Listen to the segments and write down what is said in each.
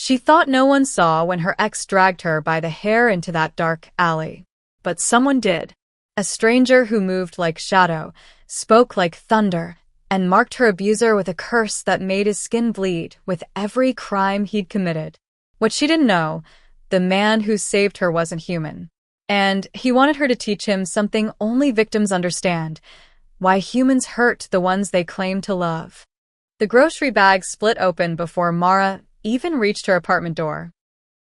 She thought no one saw when her ex dragged her by the hair into that dark alley. But someone did. A stranger who moved like shadow, spoke like thunder, and marked her abuser with a curse that made his skin bleed with every crime he'd committed. What she didn't know, the man who saved her wasn't human. And he wanted her to teach him something only victims understand: why humans hurt the ones they claim to love. The grocery bag split open before Mara even reached her apartment door.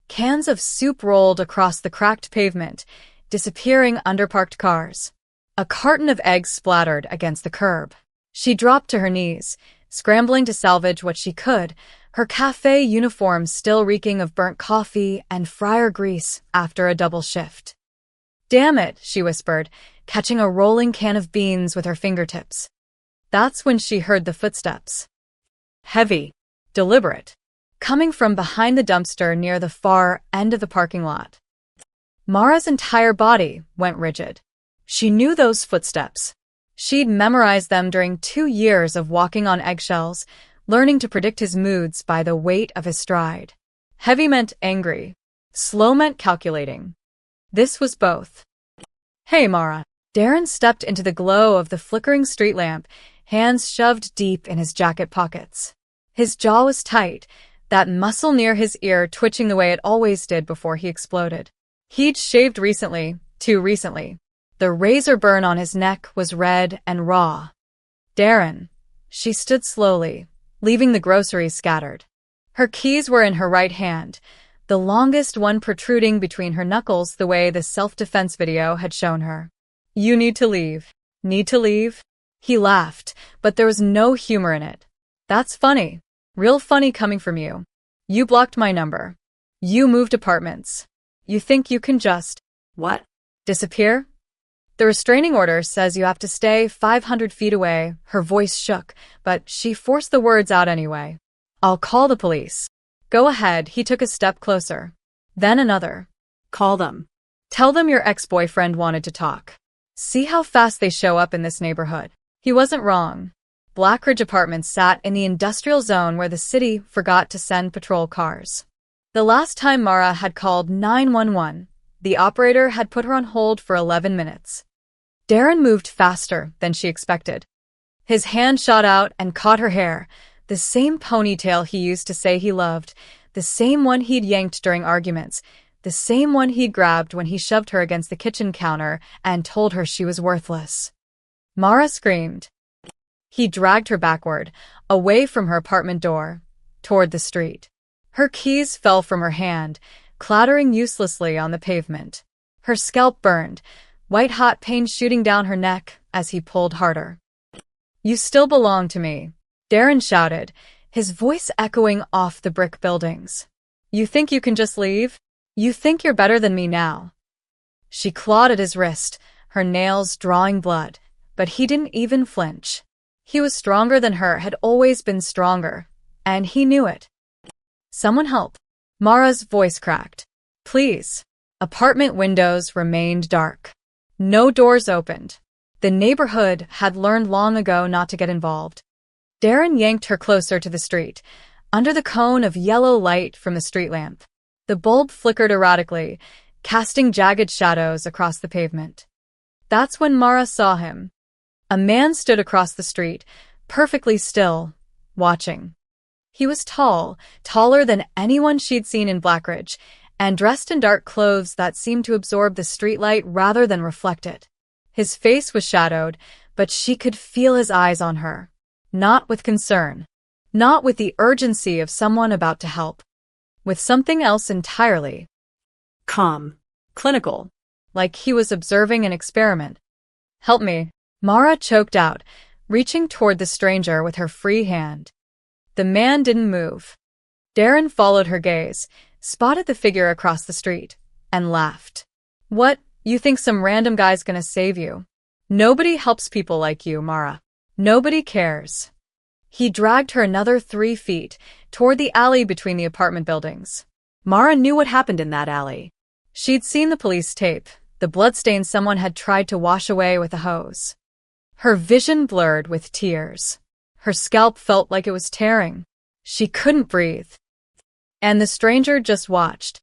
Cans of soup rolled across the cracked pavement, disappearing under parked cars. A carton of eggs splattered against the curb. She dropped to her knees, scrambling to salvage what she could, her cafe uniform still reeking of burnt coffee and fryer grease after a double shift. "Damn it," she whispered, catching a rolling can of beans with her fingertips. That's when she heard the footsteps. Heavy, deliberate, coming from behind the dumpster near the far end of the parking lot. Mara's entire body went rigid. She knew those footsteps. She'd memorized them during 2 years of walking on eggshells, learning to predict his moods by the weight of his stride. Heavy meant angry. Slow meant calculating. This was both. "Hey, Mara." Darren stepped into the glow of the flickering street lamp, hands shoved deep in his jacket pockets. His jaw was tight, that muscle near his ear twitching the way it always did before he exploded. He'd shaved recently, too recently. The razor burn on his neck was red and raw. "Darren." She stood slowly, leaving the groceries scattered. Her keys were in her right hand, the longest one protruding between her knuckles the way the self-defense video had shown her. "You need to leave." "Need to leave?" He laughed, but there was no humor in it. "That's funny. Real funny coming from you. You blocked my number. You moved apartments. You think you can just—" "What?" "Disappear?" "The restraining order says you have to stay 500 feet away." Her voice shook, but she forced the words out anyway. "I'll call the police." "Go ahead." He took a step closer. Then another. "Call them. Tell them your ex-boyfriend wanted to talk. See how fast they show up in this neighborhood." He wasn't wrong. Blackridge Apartments sat in the industrial zone where the city forgot to send patrol cars. The last time Mara had called 911, the operator had put her on hold for 11 minutes. Darren moved faster than she expected. His hand shot out and caught her hair, the same ponytail he used to say he loved, the same one he'd yanked during arguments, the same one he'd grabbed when he shoved her against the kitchen counter and told her she was worthless. Mara screamed. He dragged her backward, away from her apartment door, toward the street. Her keys fell from her hand, clattering uselessly on the pavement. Her scalp burned, white-hot pain shooting down her neck as he pulled harder. "You still belong to me," Darren shouted, his voice echoing off the brick buildings. "You think you can just leave? You think you're better than me now?" She clawed at his wrist, her nails drawing blood, but he didn't even flinch. He was stronger than her, had always been stronger, and he knew it. "Someone help." Mara's voice cracked. "Please." Apartment windows remained dark. No doors opened. The neighborhood had learned long ago not to get involved. Darren yanked her closer to the street, under the cone of yellow light from the street lamp. The bulb flickered erratically, casting jagged shadows across the pavement. That's when Mara saw him. A man stood across the street, perfectly still, watching. He was tall, taller than anyone she'd seen in Blackridge, and dressed in dark clothes that seemed to absorb the streetlight rather than reflect it. His face was shadowed, but she could feel his eyes on her. Not with concern. Not with the urgency of someone about to help. With something else entirely. Calm. Clinical. Like he was observing an experiment. "Help me." Mara choked out, reaching toward the stranger with her free hand. The man didn't move. Darren followed her gaze, spotted the figure across the street, and laughed. "What, you think some random guy's gonna save you? Nobody helps people like you, Mara. Nobody cares." He dragged her another 3 feet, toward the alley between the apartment buildings. Mara knew what happened in that alley. She'd seen the police tape, the bloodstain someone had tried to wash away with a hose. Her vision blurred with tears. Her scalp felt like it was tearing. She couldn't breathe. And the stranger just watched.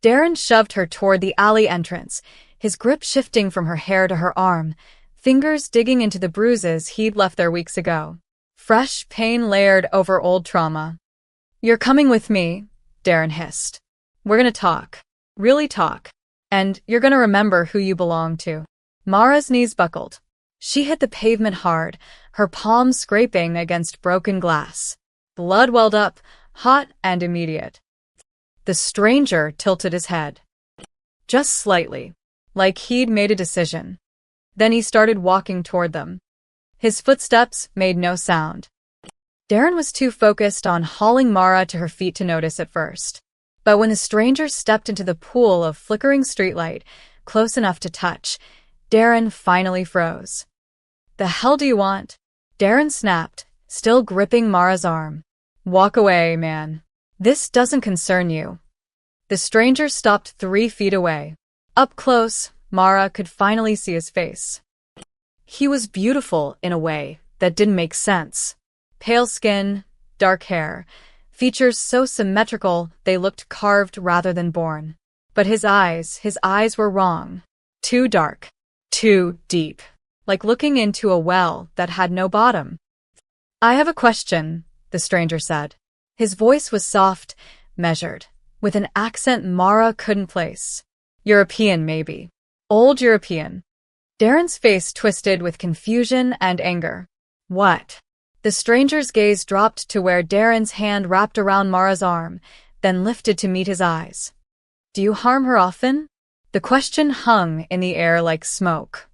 Darren shoved her toward the alley entrance, his grip shifting from her hair to her arm, fingers digging into the bruises he'd left there weeks ago. Fresh pain layered over old trauma. "You're coming with me," Darren hissed. "We're gonna talk. Really talk. And you're gonna remember who you belong to." Mara's knees buckled. She hit the pavement hard, her palms scraping against broken glass. Blood welled up, hot and immediate. The stranger tilted his head. Just slightly, like he'd made a decision. Then he started walking toward them. His footsteps made no sound. Darren was too focused on hauling Mara to her feet to notice at first. But when the stranger stepped into the pool of flickering streetlight, close enough to touch, Darren finally froze. "The hell do you want?" Darren snapped, still gripping Mara's arm. "Walk away, man. This doesn't concern you." The stranger stopped 3 feet away. Up close, Mara could finally see his face. He was beautiful in a way that didn't make sense. Pale skin, dark hair, features so symmetrical they looked carved rather than born. But his eyes were wrong. Too dark, too deep, like looking into a well that had no bottom. "I have a question," the stranger said. His voice was soft, measured, with an accent Mara couldn't place. "European, maybe. Old European." Darren's face twisted with confusion and anger. "What?" The stranger's gaze dropped to where Darren's hand wrapped around Mara's arm, then lifted to meet his eyes. "Do you harm her often?" The question hung in the air like smoke.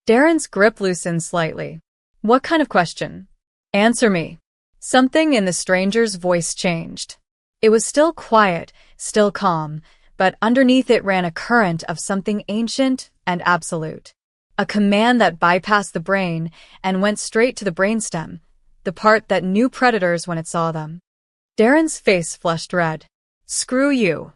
Darren's grip loosened slightly. "What kind of question?" "Answer me." Something in the stranger's voice changed. It was still quiet, still calm, but underneath it ran a current of something ancient and absolute. A command that bypassed the brain and went straight to the brainstem, the part that knew predators when it saw them. Darren's face flushed red. "Screw you."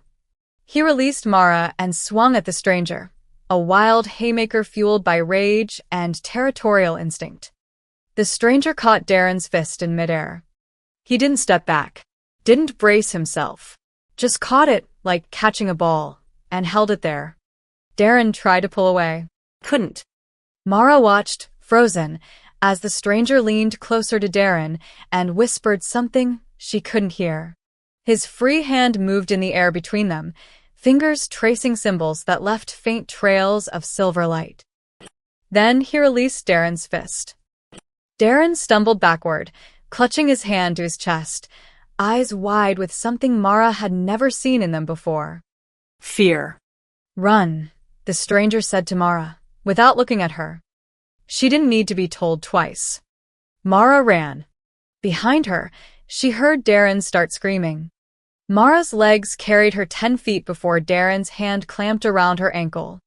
He released Mara and swung at the stranger, a wild haymaker fueled by rage and territorial instinct. The stranger caught Darren's fist in midair. He didn't step back, didn't brace himself, just caught it like catching a ball, and held it there. Darren tried to pull away. Couldn't. Mara watched, frozen, as the stranger leaned closer to Darren and whispered something she couldn't hear. His free hand moved in the air between them, fingers tracing symbols that left faint trails of silver light. Then he released Darren's fist. Darren stumbled backward, clutching his hand to his chest, eyes wide with something Mara had never seen in them before. "Fear." "Run," the stranger said to Mara, without looking at her. She didn't need to be told twice. Mara ran. Behind her, she heard Darren start screaming. Mara's legs carried her 10 feet before Darren's hand clamped around her ankle.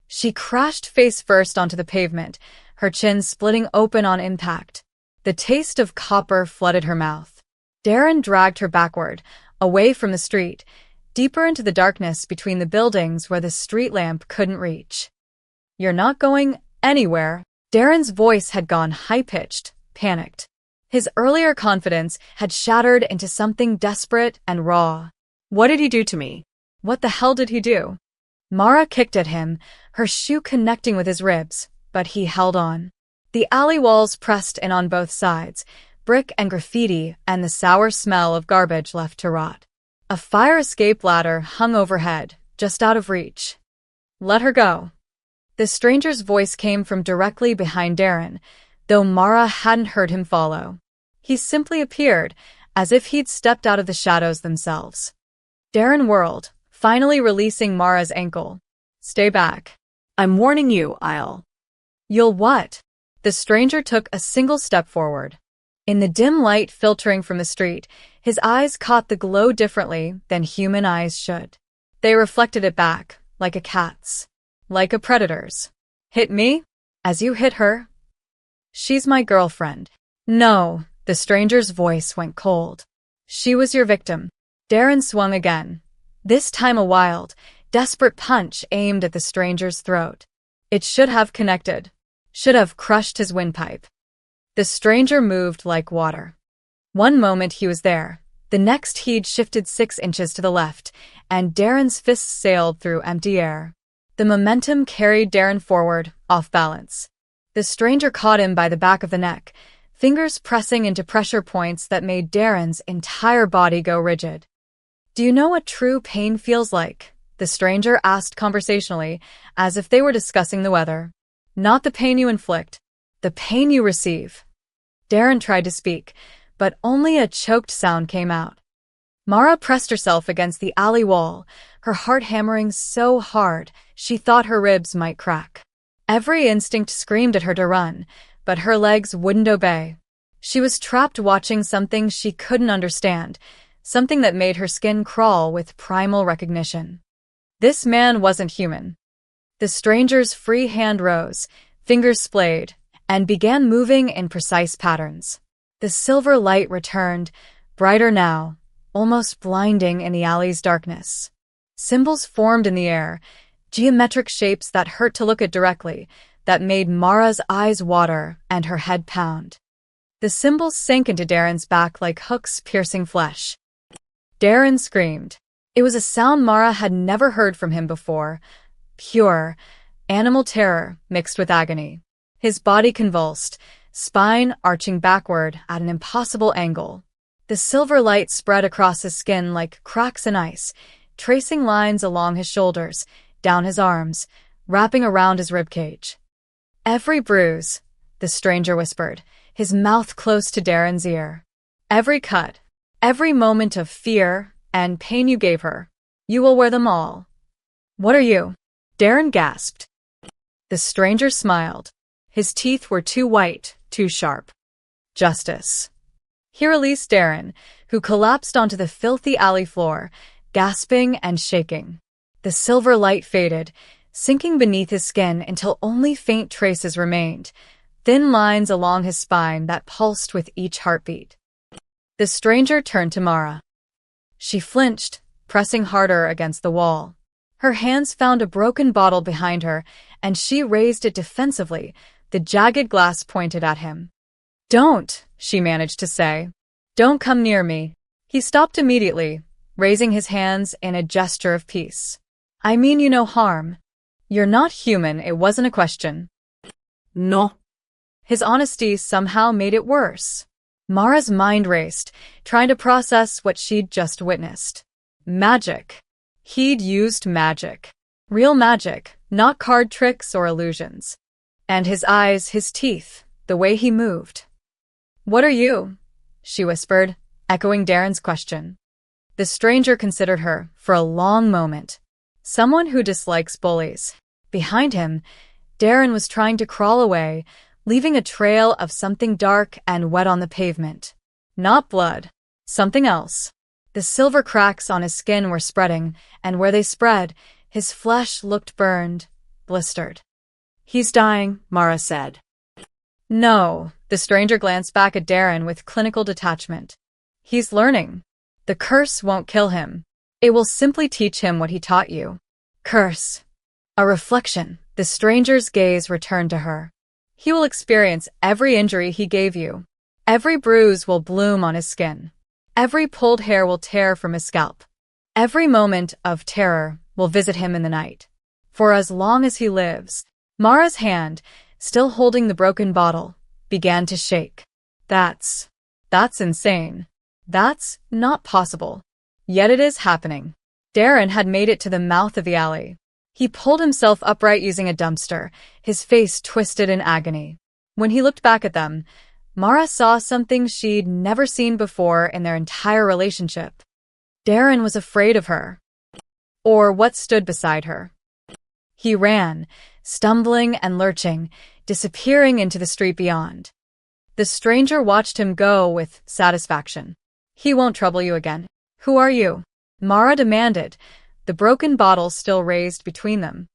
She crashed face first onto the pavement, her chin splitting open on impact. The taste of copper flooded her mouth. Darren dragged her backward, away from the street, deeper into the darkness between the buildings where the street lamp couldn't reach. "You're not going anywhere." Darren's voice had gone high-pitched, panicked. His earlier confidence had shattered into something desperate and raw. "What did he do to me?" "What the hell did he do?" Mara kicked at him, her shoe connecting with his ribs, but he held on. The alley walls pressed in on both sides, brick and graffiti and the sour smell of garbage left to rot. A fire escape ladder hung overhead, just out of reach. "Let her go." The stranger's voice came from directly behind Darren, though Mara hadn't heard him follow. He simply appeared, as if he'd stepped out of the shadows themselves. Darren whirled, finally releasing Mara's ankle. "Stay back. I'm warning you, You'll what?" The stranger took a single step forward. In the dim light filtering from the street, his eyes caught the glow differently than human eyes should. They reflected it back, like a cat's. Like a predator's. "Hit me? As you hit her?" "She's my girlfriend." "No." The stranger's voice went cold. "She was your victim." Darren swung again. This time a wild, desperate punch aimed at the stranger's throat. It should have connected. Should have crushed his windpipe. The stranger moved like water. One moment he was there, The next heed shifted 6 inches to the left, and Darren's fists sailed through empty air. The momentum carried Darren forward, off balance. The stranger caught him by the back of the neck, fingers pressing into pressure points that made Darren's entire body go rigid. "Do you know what true pain feels like?" the stranger asked conversationally, as if they were discussing the weather. "Not the pain you inflict, the pain you receive." Darren tried to speak, but only a choked sound came out. Mara pressed herself against the alley wall, her heart hammering so hard she thought her ribs might crack. Every instinct screamed at her to run, but her legs wouldn't obey. She was trapped watching something she couldn't understand, something that made her skin crawl with primal recognition. This man wasn't human. The stranger's free hand rose, fingers splayed, and began moving in precise patterns. The silver light returned, brighter now, almost blinding in the alley's darkness. Symbols formed in the air, geometric shapes that hurt to look at directly, that made Mara's eyes water and her head pound. The symbols sank into Darren's back like hooks piercing flesh. Darren screamed. It was a sound Mara had never heard from him before. Pure, animal terror mixed with agony. His body convulsed, spine arching backward at an impossible angle. The silver light spread across his skin like cracks in ice, tracing lines along his shoulders, down his arms, wrapping around his ribcage. "Every bruise," the stranger whispered, his mouth close to Darren's ear. "Every cut, every moment of fear and pain you gave her, you will wear them all." "What are you?" Darren gasped. The stranger smiled. His teeth were too white, too sharp. "Justice." He released Darren, who collapsed onto the filthy alley floor, gasping and shaking. The silver light faded, sinking beneath his skin until only faint traces remained, thin lines along his spine that pulsed with each heartbeat. The stranger turned to Mara. She flinched, pressing harder against the wall. Her hands found a broken bottle behind her, and she raised it defensively, the jagged glass pointed at him. "Don't," she managed to say. "Don't come near me." He stopped immediately, raising his hands in a gesture of peace. "I mean you no harm. You're not human, it wasn't a question." "No." His honesty somehow made it worse. Mara's mind raced, trying to process what she'd just witnessed. Magic. He'd used magic. Real magic, not card tricks or illusions. And his eyes, his teeth, the way he moved. "What are you?" she whispered, echoing Darren's question. The stranger considered her for a long moment. Someone who dislikes bullies. Behind him, Darren was trying to crawl away, leaving a trail of something dark and wet on the pavement. Not blood. Something else. The silver cracks on his skin were spreading, and where they spread, his flesh looked burned, blistered. "He's dying," Mara said. "No," the stranger glanced back at Darren with clinical detachment. "He's learning. The curse won't kill him. It will simply teach him what he taught you." Curse. A reflection. The stranger's gaze returned to her. "He will experience every injury he gave you. Every bruise will bloom on his skin. Every pulled hair will tear from his scalp. Every moment of terror will visit him in the night. For as long as he lives." Mara's hand, still holding the broken bottle, began to shake. That's insane. That's not possible. Yet it is happening." Darren had made it to the mouth of the alley. He pulled himself upright using a dumpster, his face twisted in agony. When he looked back at them, Mara saw something she'd never seen before in their entire relationship. Darren was afraid of her. Or what stood beside her. He ran, stumbling and lurching, disappearing into the street beyond. The stranger watched him go with satisfaction. "He won't trouble you again." "Who are you?" Mara demanded, the broken bottle still raised between them.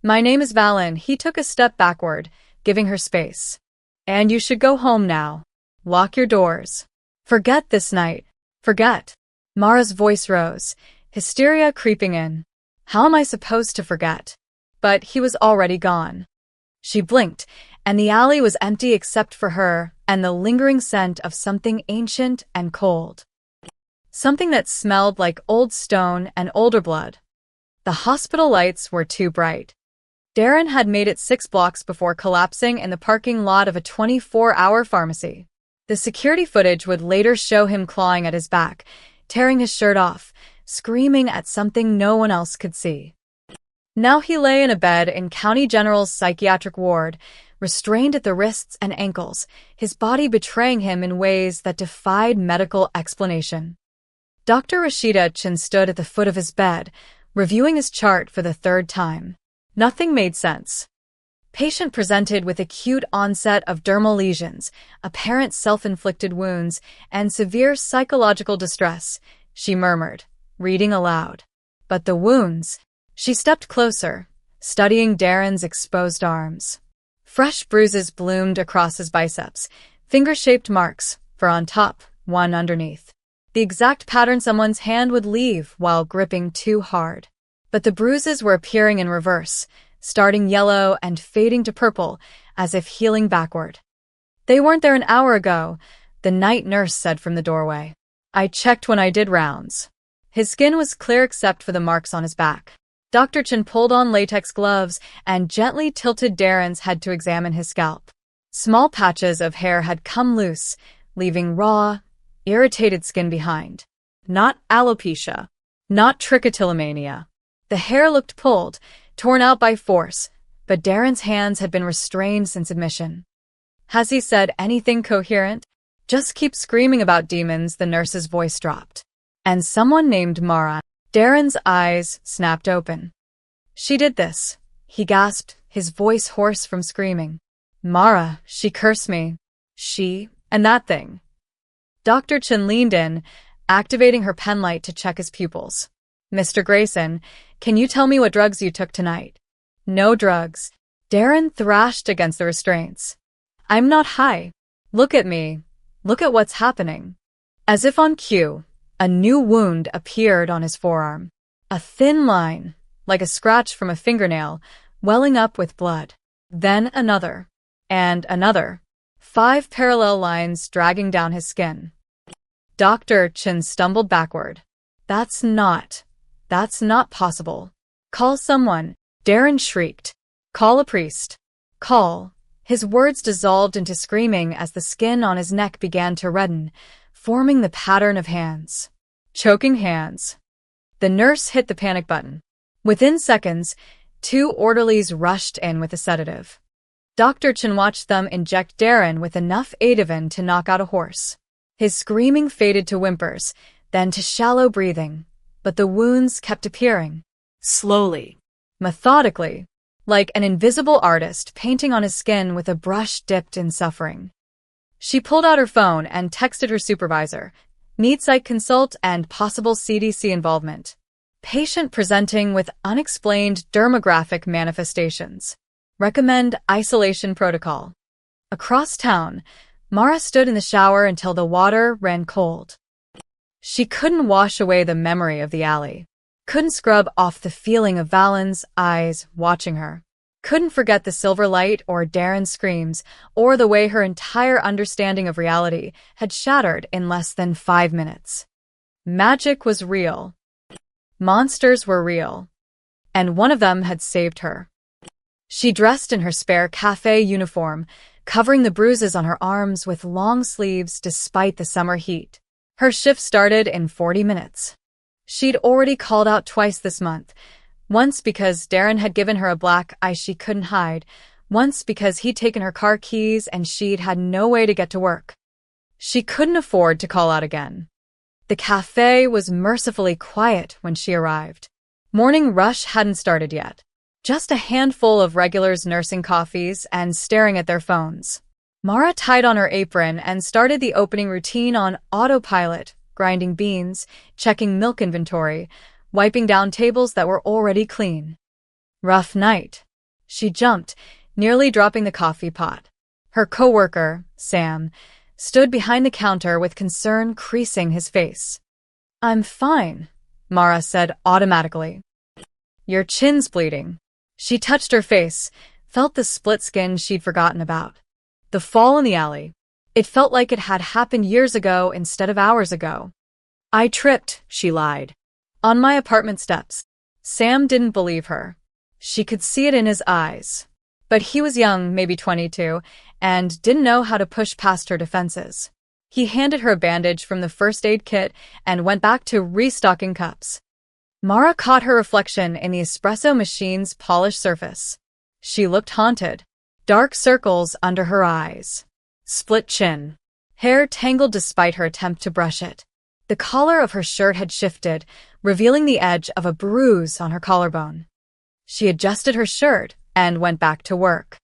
"My name is Valen." He took a step backward, giving her space. "And you should go home now. Lock your doors. Forget this night. Forget." Mara's voice rose, hysteria creeping in. "How am I supposed to forget?" But he was already gone. She blinked, and the alley was empty except for her and the lingering scent of something ancient and cold. something that smelled like old stone and older blood. The hospital lights were too bright. Darren had made it 6 blocks before collapsing in the parking lot of a 24-hour pharmacy. The security footage would later show him clawing at his back, tearing his shirt off, screaming at something no one else could see. Now he lay in a bed in County General's psychiatric ward, restrained at the wrists and ankles, his body betraying him in ways that defied medical explanation. Dr. Rashida Chin stood at the foot of his bed, reviewing his chart for the 3rd time. Nothing made sense. Patient presented with acute onset of dermal lesions, apparent self-inflicted wounds, and severe psychological distress, she murmured, reading aloud. But the wounds... She stepped closer, studying Darren's exposed arms. Fresh bruises bloomed across his biceps, finger-shaped marks, four on top, one underneath. The exact pattern someone's hand would leave while gripping too hard. But the bruises were appearing in reverse, starting yellow and fading to purple, as if healing backward. They weren't there an hour ago, the night nurse said from the doorway. I checked when I did rounds. His skin was clear except for the marks on his back. Dr. Chin pulled on latex gloves and gently tilted Darren's head to examine his scalp. Small patches of hair had come loose, leaving raw, irritated skin behind. Not alopecia. Not trichotillomania. The hair looked pulled, torn out by force, but Darren's hands had been restrained since admission. Has he said anything coherent? Just keep screaming about demons, the nurse's voice dropped. And someone named Mara. Darren's eyes snapped open. She did this, he gasped, his voice hoarse from screaming. Mara, she cursed me. She, and that thing. Dr. Chin leaned in, activating her penlight to check his pupils. Mr. Grayson, can you tell me what drugs you took tonight? No drugs. Darren thrashed against the restraints. I'm not high. Look at me. Look at what's happening. As if on cue, a new wound appeared on his forearm. A thin line, like a scratch from a fingernail, welling up with blood. Then another. And another. 5 parallel lines dragging down his skin. Dr. Chin stumbled backward. That's not possible. Call someone, Darren shrieked. Call a priest. Call. His words dissolved into screaming as the skin on his neck began to redden, forming the pattern of hands. Choking hands. The nurse hit the panic button. Within seconds, 2 orderlies rushed in with a sedative. Dr. Chin watched them inject Darren with enough Ativan to knock out a horse. His screaming faded to whimpers, then to shallow breathing, but the wounds kept appearing. Slowly. Methodically. Like an invisible artist painting on his skin with a brush dipped in suffering. She pulled out her phone and texted her supervisor. Need site consult and possible CDC involvement. Patient presenting with unexplained dermographic manifestations. Recommend isolation protocol. Across town, Mara stood in the shower until the water ran cold. She couldn't wash away the memory of the alley. Couldn't scrub off the feeling of Valen's eyes watching her. Couldn't forget the silver light or Darren's screams, or the way her entire understanding of reality had shattered in less than 5 minutes. Magic was real. Monsters were real. And one of them had saved her. She dressed in her spare cafe uniform, covering the bruises on her arms with long sleeves despite the summer heat. Her shift started in 40 minutes. She'd already called out twice this month. Once because Darren had given her a black eye she couldn't hide, once because he'd taken her car keys and she'd had no way to get to work. She couldn't afford to call out again. The cafe was mercifully quiet when she arrived. Morning rush hadn't started yet. Just a handful of regulars nursing coffees and staring at their phones. Mara tied on her apron and started the opening routine on autopilot, grinding beans, checking milk inventory, wiping down tables that were already clean. Rough night. She jumped, nearly dropping the coffee pot. Her coworker, Sam, stood behind the counter with concern creasing his face. I'm fine, Mara said automatically. Your chin's bleeding. She touched her face, felt the split skin she'd forgotten about. The fall in the alley. It felt like it had happened years ago instead of hours ago. I tripped, she lied. On my apartment steps. Sam didn't believe her. She could see it in his eyes. But he was young, maybe 22, and didn't know how to push past her defenses. He handed her a bandage from the first aid kit and went back to restocking cups. Mara caught her reflection in the espresso machine's polished surface. She looked haunted. Dark circles under her eyes. Split chin. Hair tangled despite her attempt to brush it. The collar of her shirt had shifted, revealing the edge of a bruise on her collarbone. She adjusted her shirt and went back to work.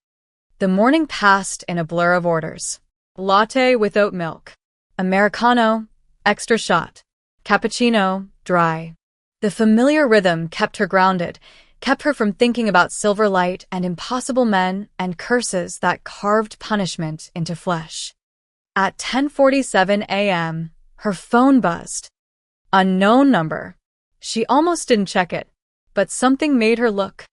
The morning passed in a blur of orders. Latte with oat milk. Americano, extra shot. Cappuccino, dry. The familiar rhythm kept her grounded, kept her from thinking about silver light and impossible men and curses that carved punishment into flesh. At 10:47 a.m., her phone buzzed. Unknown number. She almost didn't check it, but something made her look.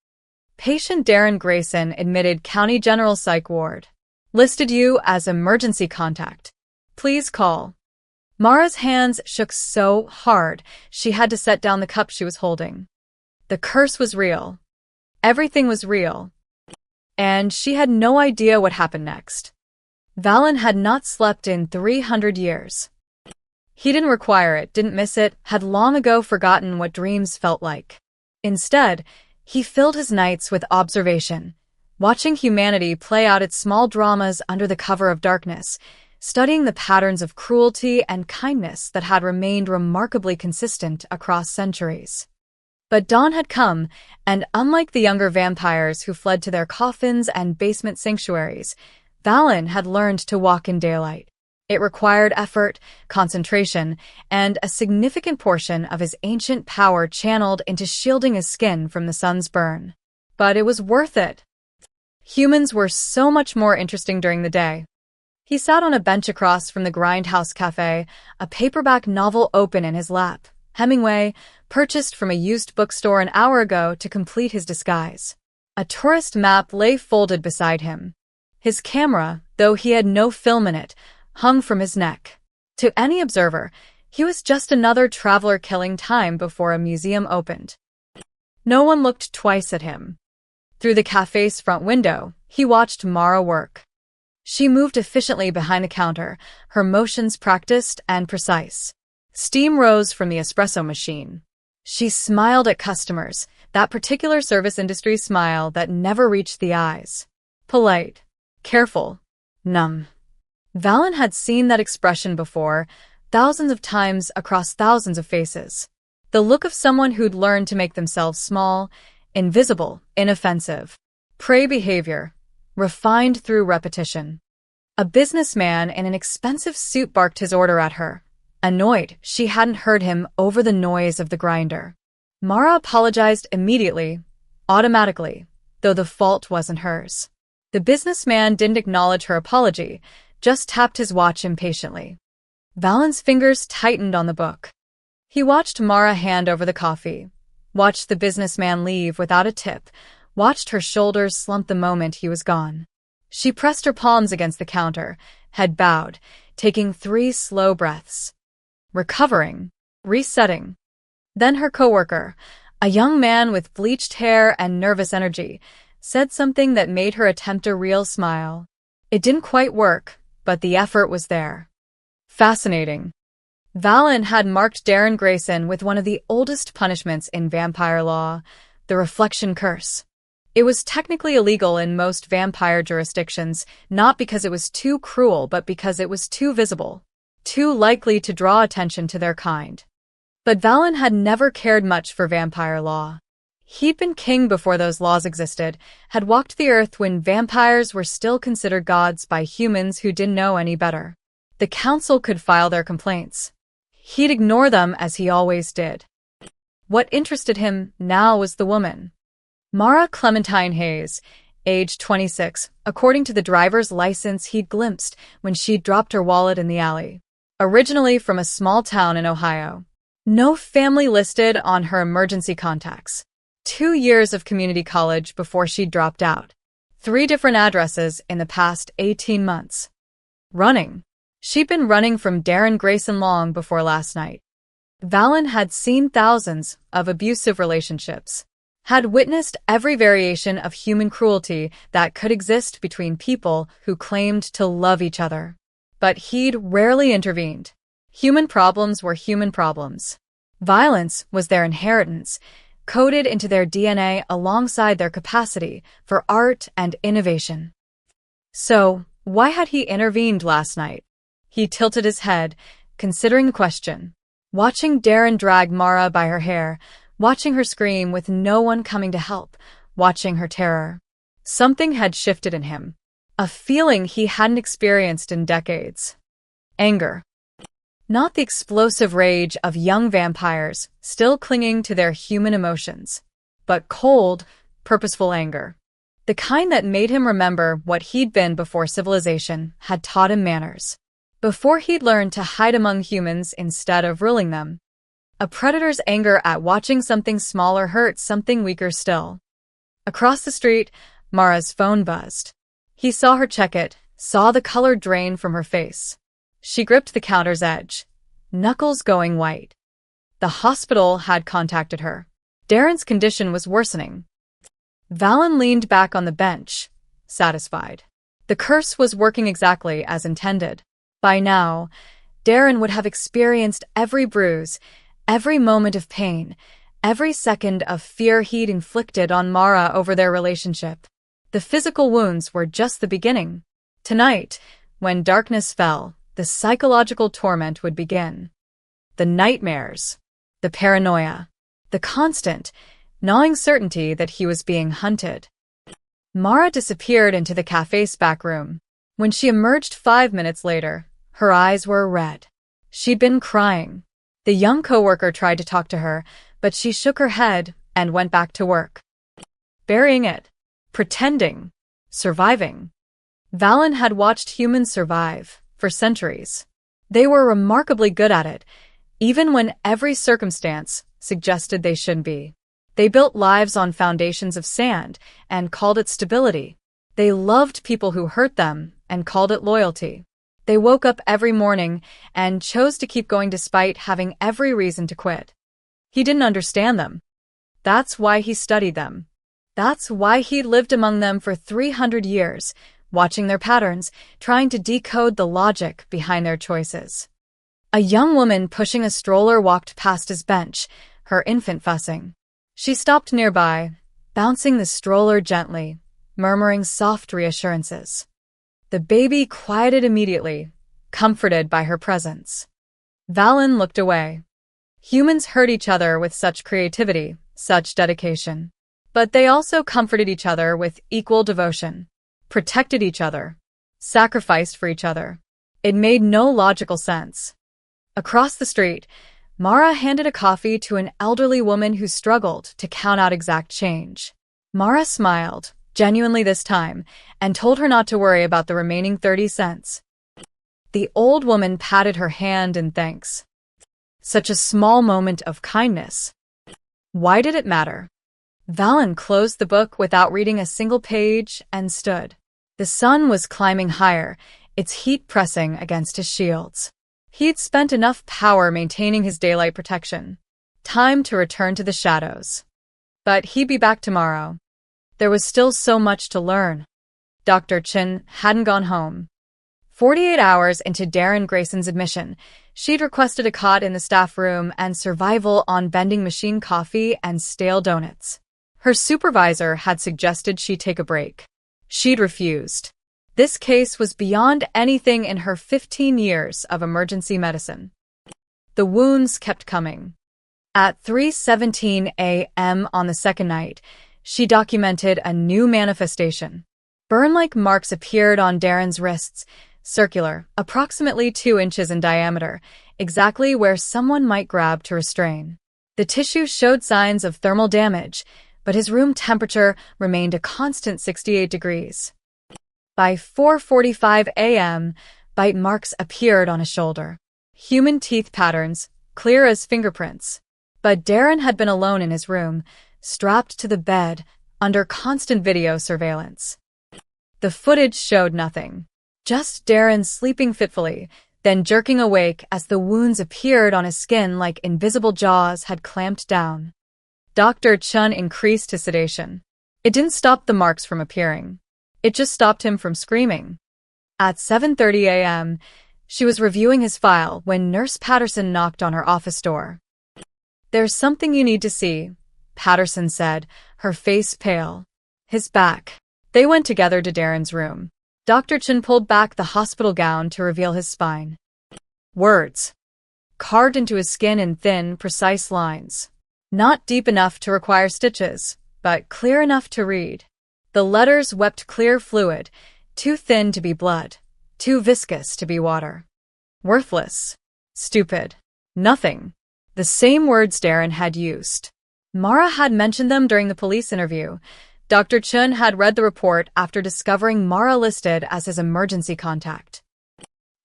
Patient Darren Grayson, admitted County General Psych Ward. Listed you as emergency contact. Please call. Mara's hands shook so hard she had to set down the cup she was holding. The curse was real. Everything was real. And she had no idea what happened next. Valen had not slept in 300 years. He didn't require it, didn't miss it, had long ago forgotten what dreams felt like. Instead, he filled his nights with observation, watching humanity play out its small dramas under the cover of darkness, studying the patterns of cruelty and kindness that had remained remarkably consistent across centuries. But dawn had come, and unlike the younger vampires who fled to their coffins and basement sanctuaries, Valen had learned to walk in daylight. It required effort, concentration, and a significant portion of his ancient power channeled into shielding his skin from the sun's burn. But it was worth it. Humans were so much more interesting during the day. He sat on a bench across from the Grindhouse Cafe, a paperback novel open in his lap. Hemingway, purchased from a used bookstore an hour ago to complete his disguise. A tourist map lay folded beside him. His camera, though he had no film in it, hung from his neck. To any observer, he was just another traveler killing time before a museum opened. No one looked twice at him. Through the cafe's front window, he watched Mara work. She moved efficiently behind the counter, her motions practiced and precise. Steam rose from the espresso machine. She smiled at customers, that particular service industry smile that never reached the eyes. Polite, careful, numb. Valen had seen that expression before, thousands of times across thousands of faces. The look of someone who'd learned to make themselves small, invisible, inoffensive. Prey behavior, refined through repetition. A businessman in an expensive suit barked his order at her. Annoyed, she hadn't heard him over the noise of the grinder. Mara apologized immediately, automatically, though the fault wasn't hers. The businessman didn't acknowledge her apology, just tapped his watch impatiently. Valen's fingers tightened on the book. He watched Mara hand over the coffee, watched the businessman leave without a tip, watched her shoulders slump the moment he was gone. She pressed her palms against the counter, head bowed, taking 3 slow breaths. Recovering, resetting. Then her coworker, a young man with bleached hair and nervous energy, said something that made her attempt a real smile. It didn't quite work, but the effort was there. Fascinating. Valen had marked Darren Grayson with one of the oldest punishments in vampire law, the reflection curse. It was technically illegal in most vampire jurisdictions, not because it was too cruel, but because it was too visible, too likely to draw attention to their kind. But Valen had never cared much for vampire law. He'd been king before those laws existed, had walked the earth when vampires were still considered gods by humans who didn't know any better. The council could file their complaints. He'd ignore them as he always did. What interested him now was the woman. Mara Clementine Hayes, age 26, according to the driver's license he'd glimpsed when she'd dropped her wallet in the alley. Originally from a small town in Ohio. No family listed on her emergency contacts. 2 years of community college before she dropped out. 3 different addresses in the past 18 months. Running. She'd been running from Darren Grayson long before last night. Valen had seen thousands of abusive relationships, had witnessed every variation of human cruelty that could exist between people who claimed to love each other. But he'd rarely intervened. Human problems were human problems. Violence was their inheritance, coded into their DNA alongside their capacity for art and innovation. So, why had he intervened last night? He tilted his head, considering the question. Watching Darren drag Mara by her hair, watching her scream with no one coming to help, watching her terror. Something had shifted in him. A feeling he hadn't experienced in decades. Anger. Not the explosive rage of young vampires still clinging to their human emotions, but cold, purposeful anger. The kind that made him remember what he'd been before civilization had taught him manners. Before he'd learned to hide among humans instead of ruling them. A predator's anger at watching something smaller hurt something weaker still. Across the street, Mara's phone buzzed. He saw her check it, saw the color drain from her face. She gripped the counter's edge, knuckles going white. The hospital had contacted her. Darren's condition was worsening. Valen leaned back on the bench, satisfied. The curse was working exactly as intended. By now, Darren would have experienced every bruise, every moment of pain, every second of fear he'd inflicted on Mara over their relationship. The physical wounds were just the beginning. Tonight, when darkness fell, the psychological torment would begin. The nightmares, the paranoia, the constant, gnawing certainty that he was being hunted. Mara disappeared into the cafe's back room. When she emerged 5 minutes later, her eyes were red. She'd been crying. The young coworker tried to talk to her, but she shook her head and went back to work. Burying it. Pretending. Surviving. Valen had watched humans survive for centuries. They were remarkably good at it, even when every circumstance suggested they shouldn't be. They built lives on foundations of sand and called it stability. They loved people who hurt them and called it loyalty. They woke up every morning and chose to keep going despite having every reason to quit. He didn't understand them. That's why he studied them. That's why he'd lived among them for 300 years, watching their patterns, trying to decode the logic behind their choices. A young woman pushing a stroller walked past his bench, her infant fussing. She stopped nearby, bouncing the stroller gently, murmuring soft reassurances. The baby quieted immediately, comforted by her presence. Valen looked away. Humans hurt each other with such creativity, such dedication. But they also comforted each other with equal devotion, protected each other, sacrificed for each other. It made no logical sense. Across the street, Mara handed a coffee to an elderly woman who struggled to count out exact change. Mara smiled, genuinely this time, and told her not to worry about the remaining 30 cents. The old woman patted her hand in thanks. Such a small moment of kindness. Why did it matter? Valen closed the book without reading a single page and stood. The sun was climbing higher, its heat pressing against his shields. He'd spent enough power maintaining his daylight protection. Time to return to the shadows. But he'd be back tomorrow. There was still so much to learn. Dr. Chin hadn't gone home. 48 hours into Darren Grayson's admission, she'd requested a cot in the staff room and survival on vending machine coffee and stale donuts. Her supervisor had suggested she take a break. She'd refused. This case was beyond anything in her 15 years of emergency medicine. The wounds kept coming. At 3:17 a.m. on the second night, she documented a new manifestation. Burn-like marks appeared on Darren's wrists, circular, approximately 2 inches in diameter, exactly where someone might grab to restrain. The tissue showed signs of thermal damage, but his room temperature remained a constant 68 degrees. By 4:45 a.m., bite marks appeared on his shoulder. Human teeth patterns, clear as fingerprints. But Darren had been alone in his room, strapped to the bed, under constant video surveillance. The footage showed nothing. Just Darren sleeping fitfully, then jerking awake as the wounds appeared on his skin like invisible jaws had clamped down. Dr. Chun increased his sedation. It didn't stop the marks from appearing. It just stopped him from screaming. At 7:30 a.m., she was reviewing his file when Nurse Patterson knocked on her office door. "There's something you need to see," Patterson said, her face pale. His back. They went together to Darren's room. Dr. Chun pulled back the hospital gown to reveal his spine. Words. Carved into his skin in thin, precise lines. Not deep enough to require stitches, but clear enough to read. The letters wept clear fluid, too thin to be blood, too viscous to be water. Worthless. Stupid. Nothing. The same words Darren had used. Mara had mentioned them during the police interview. Dr. Chun had read the report after discovering Mara listed as his emergency contact.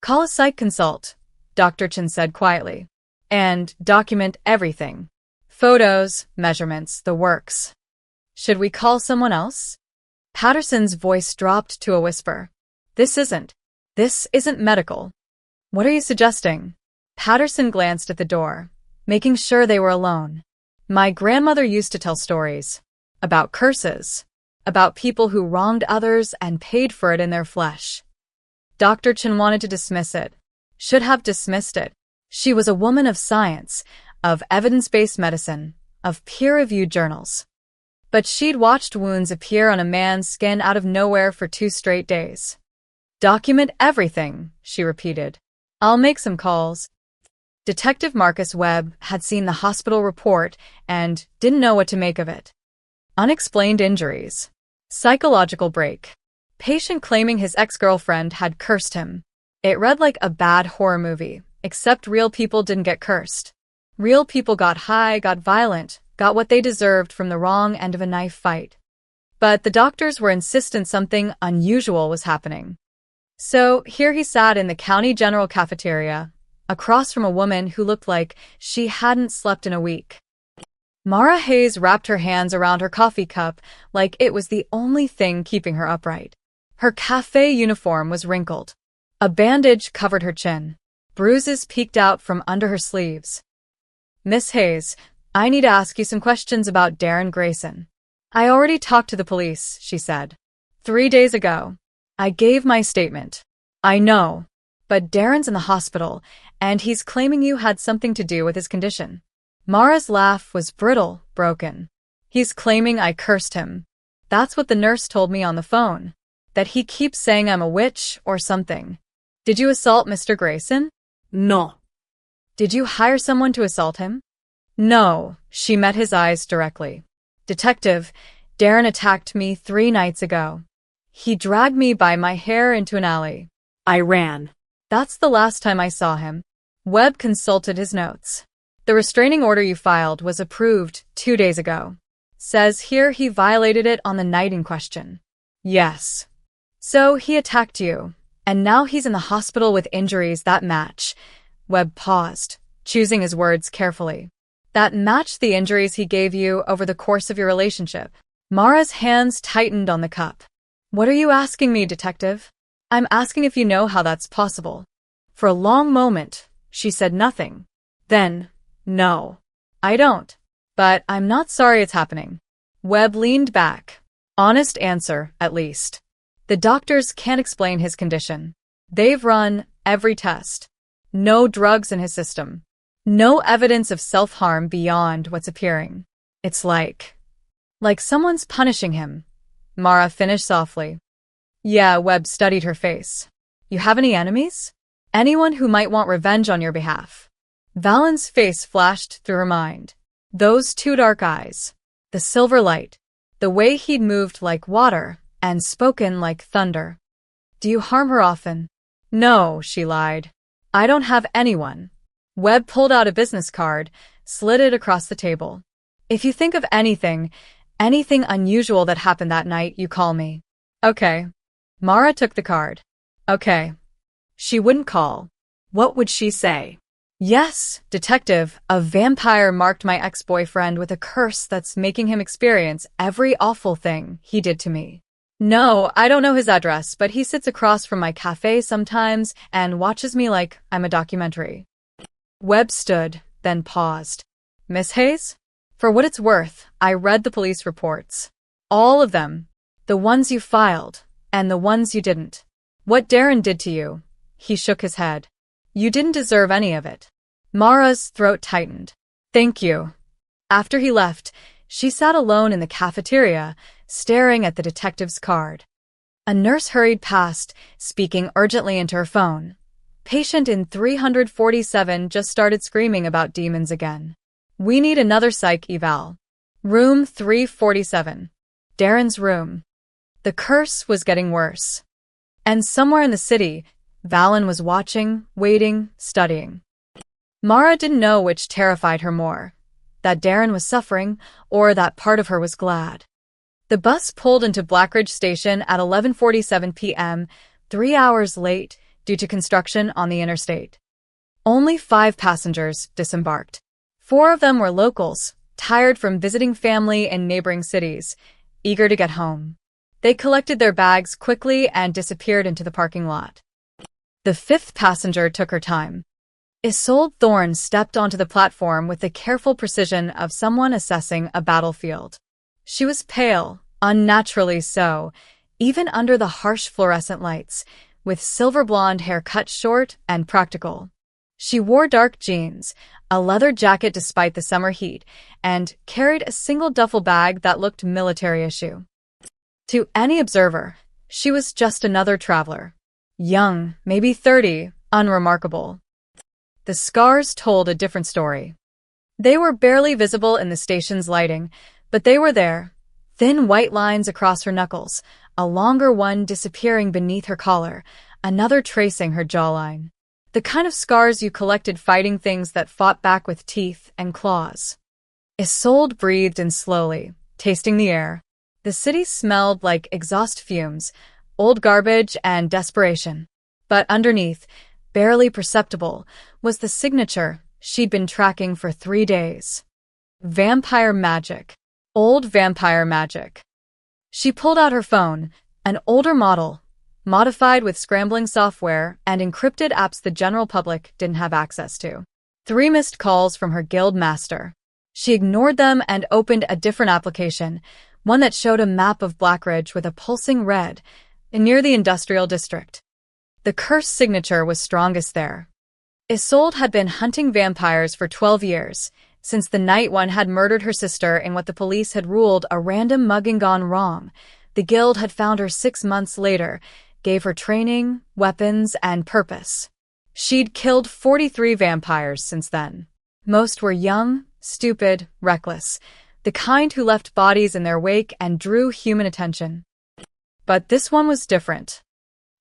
"Call a psych consult," Dr. Chun said quietly, "and document everything. Photos, measurements, the works." "Should we call someone else?" Patterson's voice dropped to a whisper. This isn't medical." "What are you suggesting?" Patterson glanced at the door, making sure they were alone. "My grandmother used to tell stories. About curses. About people who wronged others and paid for it in their flesh." Dr. Chun wanted to dismiss it. Should have dismissed it. She was a woman of science, of evidence-based medicine, of peer-reviewed journals. But she'd watched wounds appear on a man's skin out of nowhere for 2 straight days. "Document everything," she repeated. "I'll make some calls." Detective Marcus Webb had seen the hospital report and didn't know what to make of it. Unexplained injuries. Psychological break. Patient claiming his ex-girlfriend had cursed him. It read like a bad horror movie, except real people didn't get cursed. Real people got high, got violent, got what they deserved from the wrong end of a knife fight. But the doctors were insistent something unusual was happening. So here he sat in the county general cafeteria, across from a woman who looked like she hadn't slept in a week. Mara Hayes wrapped her hands around her coffee cup like it was the only thing keeping her upright. Her cafe uniform was wrinkled. A bandage covered her chin. Bruises peeked out from under her sleeves. "Miss Hayes, I need to ask you some questions about Darren Grayson." "I already talked to the police," she said. 3 days ago. I gave my statement." "I know. But Darren's in the hospital, and he's claiming you had something to do with his condition." Mara's laugh was brittle, broken. "He's claiming I cursed him. That's what the nurse told me on the phone. That he keeps saying I'm a witch or something." "Did you assault Mr. Grayson?" "No." "Did you hire someone to assault him?" "No." She met his eyes directly. "Detective, Darren attacked me 3 nights ago. He dragged me by my hair into an alley. I ran." That's the last time I saw him." Webb consulted his notes. "The restraining order you filed was approved 2 days ago. Says here he violated it on the night in question." "Yes." "So he attacked you, and now he's in the hospital with injuries that match." Webb paused, choosing his words carefully. "That match the injuries he gave you over the course of your relationship." Mara's hands tightened on the cup. "What are you asking me, detective?" "I'm asking if you know how that's possible." For a long moment, she said nothing. Then, "No, I don't. But I'm not sorry it's happening." Webb leaned back. "Honest answer, at least." "The doctors can't explain his condition. They've run every test. No drugs in his system. No evidence of self-harm beyond what's appearing. It's like someone's punishing him." Mara finished softly. "Yeah," Webb studied her face. "You have any enemies? Anyone who might want revenge on your behalf?" Valen's face flashed through her mind. Those 2 dark eyes. The silver light. The way he'd moved like water and spoken like thunder. "Do you harm her often?" "No," she lied. "I don't have anyone." Webb pulled out a business card, slid it across the table. "If you think of anything unusual that happened that night, you call me." "Okay." Mara took the card. "Okay." She wouldn't call. What would she say? "Yes, detective, a vampire marked my ex-boyfriend with a curse that's making him experience every awful thing he did to me." No, I don't know his address, but he sits across from my cafe sometimes and watches me like I'm a documentary. Webb stood, then paused. Miss Hayes? For what it's worth, I read the police reports. All of them. The ones you filed, and the ones you didn't. What Darren did to you. He shook his head. You didn't deserve any of it. Mara's throat tightened. Thank you. After he left, she sat alone in the cafeteria, staring at the detective's card. A nurse hurried past, speaking urgently into her phone. Patient in 347 just started screaming about demons again. We need another psych eval. Room 347. Darren's room. The curse was getting worse. And somewhere in the city, Valen was watching, waiting, studying. Mara didn't know which terrified her more, that Darren was suffering or that part of her was glad. The bus pulled into Blackridge Station at 11:47 p.m., 3 hours late due to construction on the interstate. Only 5 passengers disembarked. 4 of them were locals, tired from visiting family in neighboring cities, eager to get home. They collected their bags quickly and disappeared into the parking lot. The 5th passenger took her time. Isolde Thorne stepped onto the platform with the careful precision of someone assessing a battlefield. She was pale, unnaturally so, even under the harsh fluorescent lights, with silver blonde hair cut short and practical. She wore dark jeans, a leather jacket despite the summer heat, and carried a single duffel bag that looked military issue. To any observer, she was just another traveler. Young, maybe 30, unremarkable. The scars told a different story. They were barely visible in the station's lighting, but they were there. Thin white lines across her knuckles, a longer one disappearing beneath her collar, another tracing her jawline. The kind of scars you collected fighting things that fought back with teeth and claws. Isolde breathed in slowly, tasting the air. The city smelled like exhaust fumes, old garbage and desperation. But underneath, barely perceptible, was the signature she'd been tracking for 3 days. Vampire magic. Old vampire magic. She pulled out her phone, an older model, modified with scrambling software and encrypted apps the general public didn't have access to. 3 missed calls from her guild master. She ignored them and opened a different application, one that showed a map of Blackridge with a pulsing red, near the industrial district. The cursed signature was strongest there. Isolde had been hunting vampires for 12 years, since the night one had murdered her sister in what the police had ruled a random mugging gone wrong. The guild had found her 6 months later, gave her training, weapons, and purpose. She'd killed 43 vampires since then. Most were young, stupid, reckless, the kind who left bodies in their wake and drew human attention. But this one was different.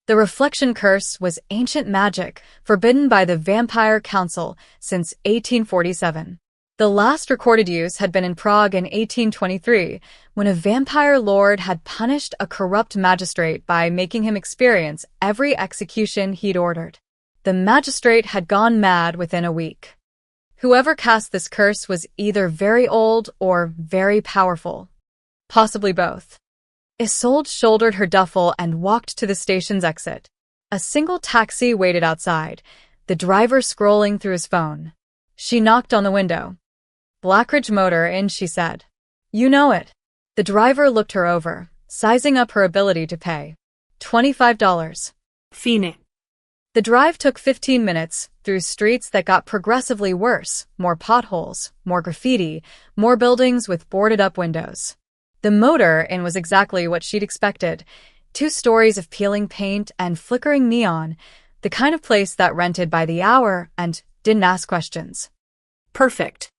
The reflection curse was ancient magic, forbidden by the Vampire Council since 1847. The last recorded use had been in Prague in 1823, when a vampire lord had punished a corrupt magistrate by making him experience every execution he'd ordered. The magistrate had gone mad within a week. Whoever cast this curse was either very old or very powerful. Possibly both. Isolde shouldered her duffel and walked to the station's exit. A single taxi waited outside, the driver scrolling through his phone. She knocked on the window. Blackridge Motor Inn, she said. You know it. The driver looked her over, sizing up her ability to pay. $25. Fine. The drive took 15 minutes, through streets that got progressively worse, more potholes, more graffiti, more buildings with boarded-up windows. The Motor Inn was exactly what she'd expected. 2 stories of peeling paint and flickering neon, the kind of place that rented by the hour and didn't ask questions. Perfect.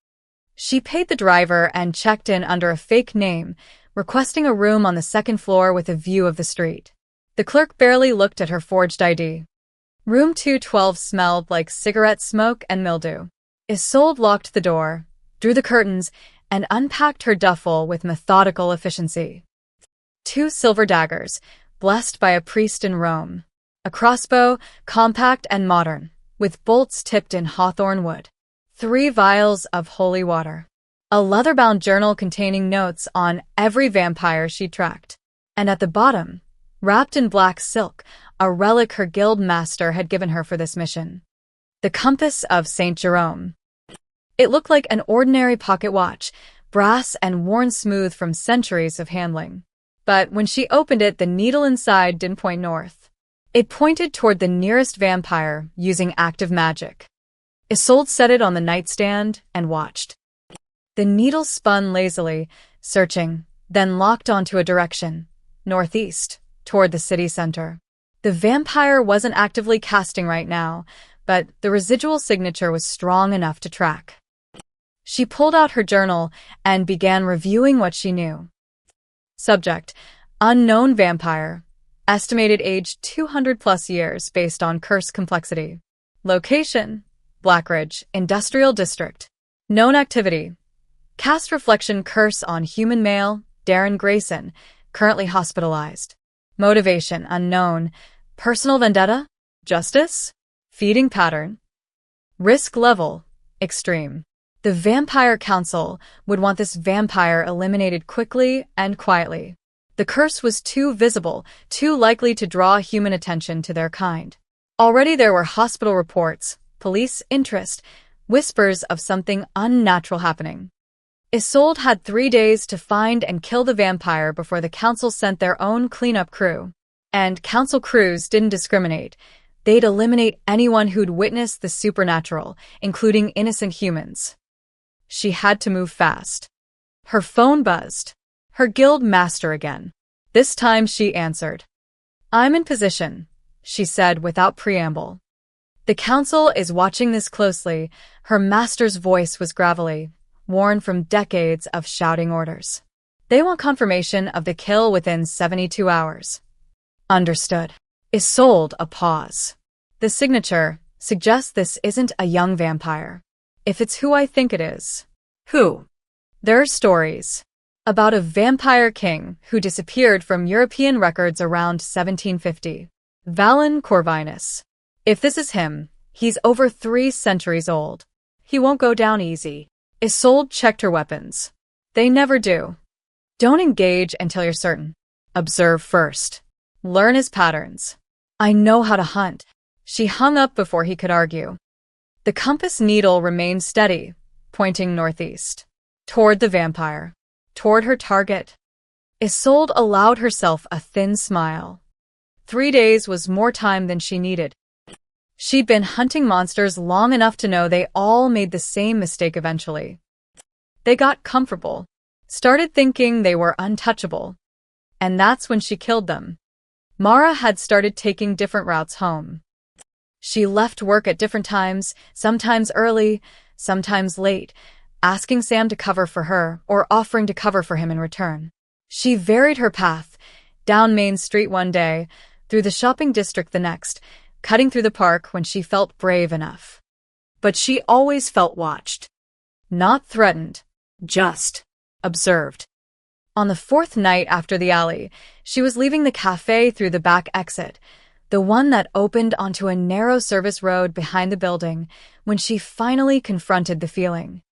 She paid the driver and checked in under a fake name, requesting a room on the 2nd floor with a view of the street. The clerk barely looked at her forged ID. Room 212 smelled like cigarette smoke and mildew. Isolde locked the door, drew the curtains, and unpacked her duffel with methodical efficiency. 2 silver daggers, blessed by a priest in Rome. A crossbow, compact and modern, with bolts tipped in hawthorn wood. 3 vials of holy water. A leather-bound journal containing notes on every vampire she tracked. And at the bottom, wrapped in black silk, a relic her guild master had given her for this mission. The compass of Saint Jerome. It looked like an ordinary pocket watch, brass and worn smooth from centuries of handling. But when she opened it, the needle inside didn't point north. It pointed toward the nearest vampire using active magic. Isolde set it on the nightstand and watched. The needle spun lazily, searching, then locked onto a direction, northeast, toward the city center. The vampire wasn't actively casting right now, but the residual signature was strong enough to track. She pulled out her journal and began reviewing what she knew. Subject: unknown vampire. Estimated age 200+ years based on curse complexity. Location: Blackridge, Industrial District. Known activity: cast reflection curse on human male, Darren Grayson, currently hospitalized. Motivation: unknown. Personal vendetta? Justice? Feeding pattern? Risk level: extreme. The Vampire Council would want this vampire eliminated quickly and quietly. The curse was too visible, too likely to draw human attention to their kind. Already there were hospital reports, police interest, whispers of something unnatural happening. Isolde had 3 days to find and kill the vampire before the council sent their own cleanup crew. And council crews didn't discriminate. They'd eliminate anyone who'd witnessed the supernatural, including innocent humans. She had to move fast. Her phone buzzed. Her guild master again. This time she answered. "I'm in position," she said without preamble. "The council is watching this closely." Her master's voice was gravelly, worn from decades of shouting orders. "They want confirmation of the kill within 72 hours. Understood." Isolde, a pause. "The signature suggests this isn't a young vampire. If it's who I think it is." Who? There are stories about a vampire king who disappeared from European records around 1750. Valen Corvinus. If this is him, he's over 3 centuries old. He won't go down easy. Isolde checked her weapons. They never do. Don't engage until you're certain. Observe first. Learn his patterns. I know how to hunt. She hung up before he could argue. The compass needle remained steady, pointing northeast. Toward the vampire. Toward her target. Isolde allowed herself a thin smile. 3 days was more time than she needed. She'd been hunting monsters long enough to know they all made the same mistake eventually. They got comfortable, started thinking they were untouchable. And that's when she killed them. Mara had started taking different routes home. She left work at different times, sometimes early, sometimes late, asking Sam to cover for her or offering to cover for him in return. She varied her path, down Main Street one day, through the shopping district the next, cutting through the park when she felt brave enough. But she always felt watched. Not threatened, just observed. On the 4th night after the alley, she was leaving the cafe through the back exit, the one that opened onto a narrow service road behind the building, when she finally confronted the feeling.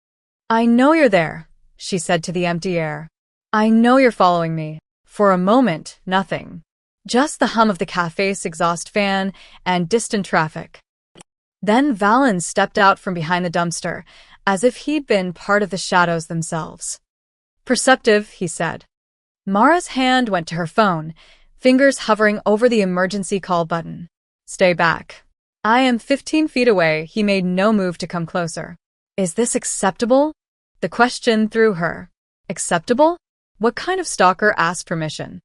"I know you're there," she said to the empty air. "I know you're following me." For a moment, nothing. Just the hum of the cafe's exhaust fan and distant traffic. Then Valen stepped out from behind the dumpster, as if he'd been part of the shadows themselves. "Perceptive," he said. Mara's hand went to her phone, fingers hovering over the emergency call button. "Stay back. I am 15 feet away." He made no move to come closer. Is this acceptable? The question threw her. Acceptable? What kind of stalker asked permission?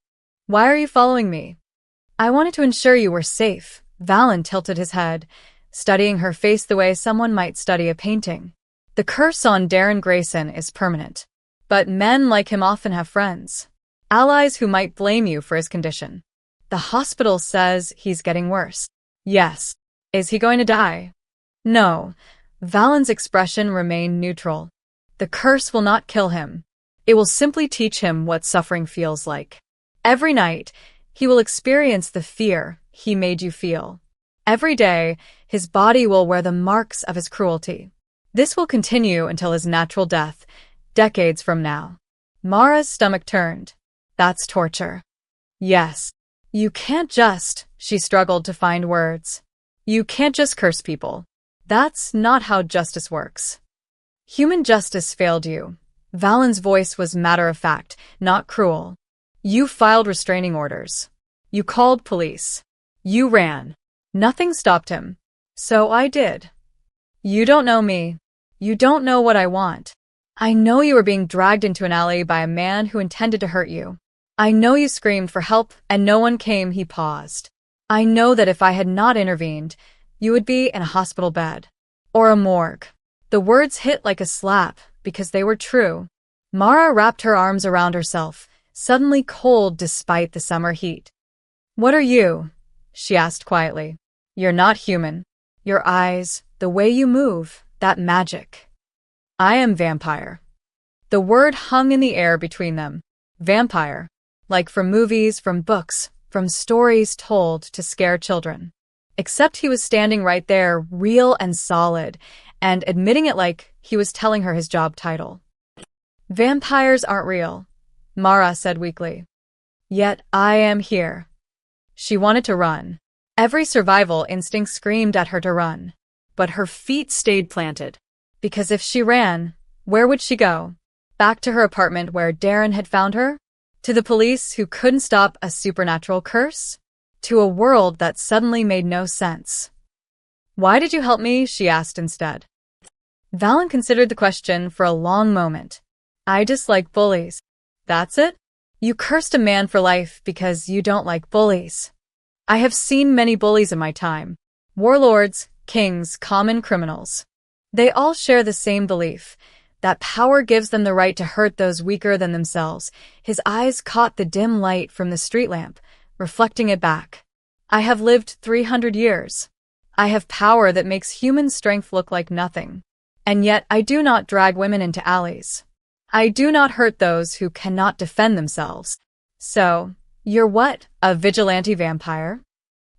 "Why are you following me?" "I wanted to ensure you were safe." Valen tilted his head, studying her face the way someone might study a painting. "The curse on Darren Grayson is permanent. But men like him often have friends. Allies who might blame you for his condition. The hospital says he's getting worse." "Yes." "Is he going to die?" "No." Valen's expression remained neutral. "The curse will not kill him. It will simply teach him what suffering feels like. Every night, he will experience the fear he made you feel. Every day, his body will wear the marks of his cruelty. This will continue until his natural death, decades from now." Mara's stomach turned. "That's torture." Yes. You can't just, she struggled to find words. You can't just curse people. That's not how justice works. Human justice failed you. Valen's voice was matter-of-fact, not cruel. You filed restraining orders. You called police. You ran. Nothing stopped him. So I did. You don't know me. You don't know what I want. I know you were being dragged into an alley by a man who intended to hurt you. I know you screamed for help and no one came. He paused. I know that if I had not intervened, you would be in a hospital bed. Or a morgue. The words hit like a slap because they were true. Mara wrapped her arms around herself, suddenly cold despite the summer heat. What are you? She asked quietly. You're not human. Your eyes, the way you move, that magic. I am vampire. The word hung in the air between them. Vampire. Like from movies, from books, from stories told to scare children. Except he was standing right there, real and solid, and admitting it like he was telling her his job title. Vampires aren't real, Mara said weakly. Yet I am here. She wanted to run. Every survival instinct screamed at her to run. But her feet stayed planted. Because if she ran, where would she go? Back to her apartment where Darren had found her? To the police who couldn't stop a supernatural curse? To a world that suddenly made no sense. Why did you help me? She asked instead. Valen considered the question for a long moment. I dislike bullies. That's it? You cursed a man for life because you don't like bullies. I have seen many bullies in my time. Warlords, kings, common criminals. They all share the same belief, that power gives them the right to hurt those weaker than themselves. His eyes caught the dim light from the street lamp, reflecting it back. I have lived 300 years. I have power that makes human strength look like nothing. And yet I do not drag women into alleys. I do not hurt those who cannot defend themselves. So, you're what? A vigilante vampire?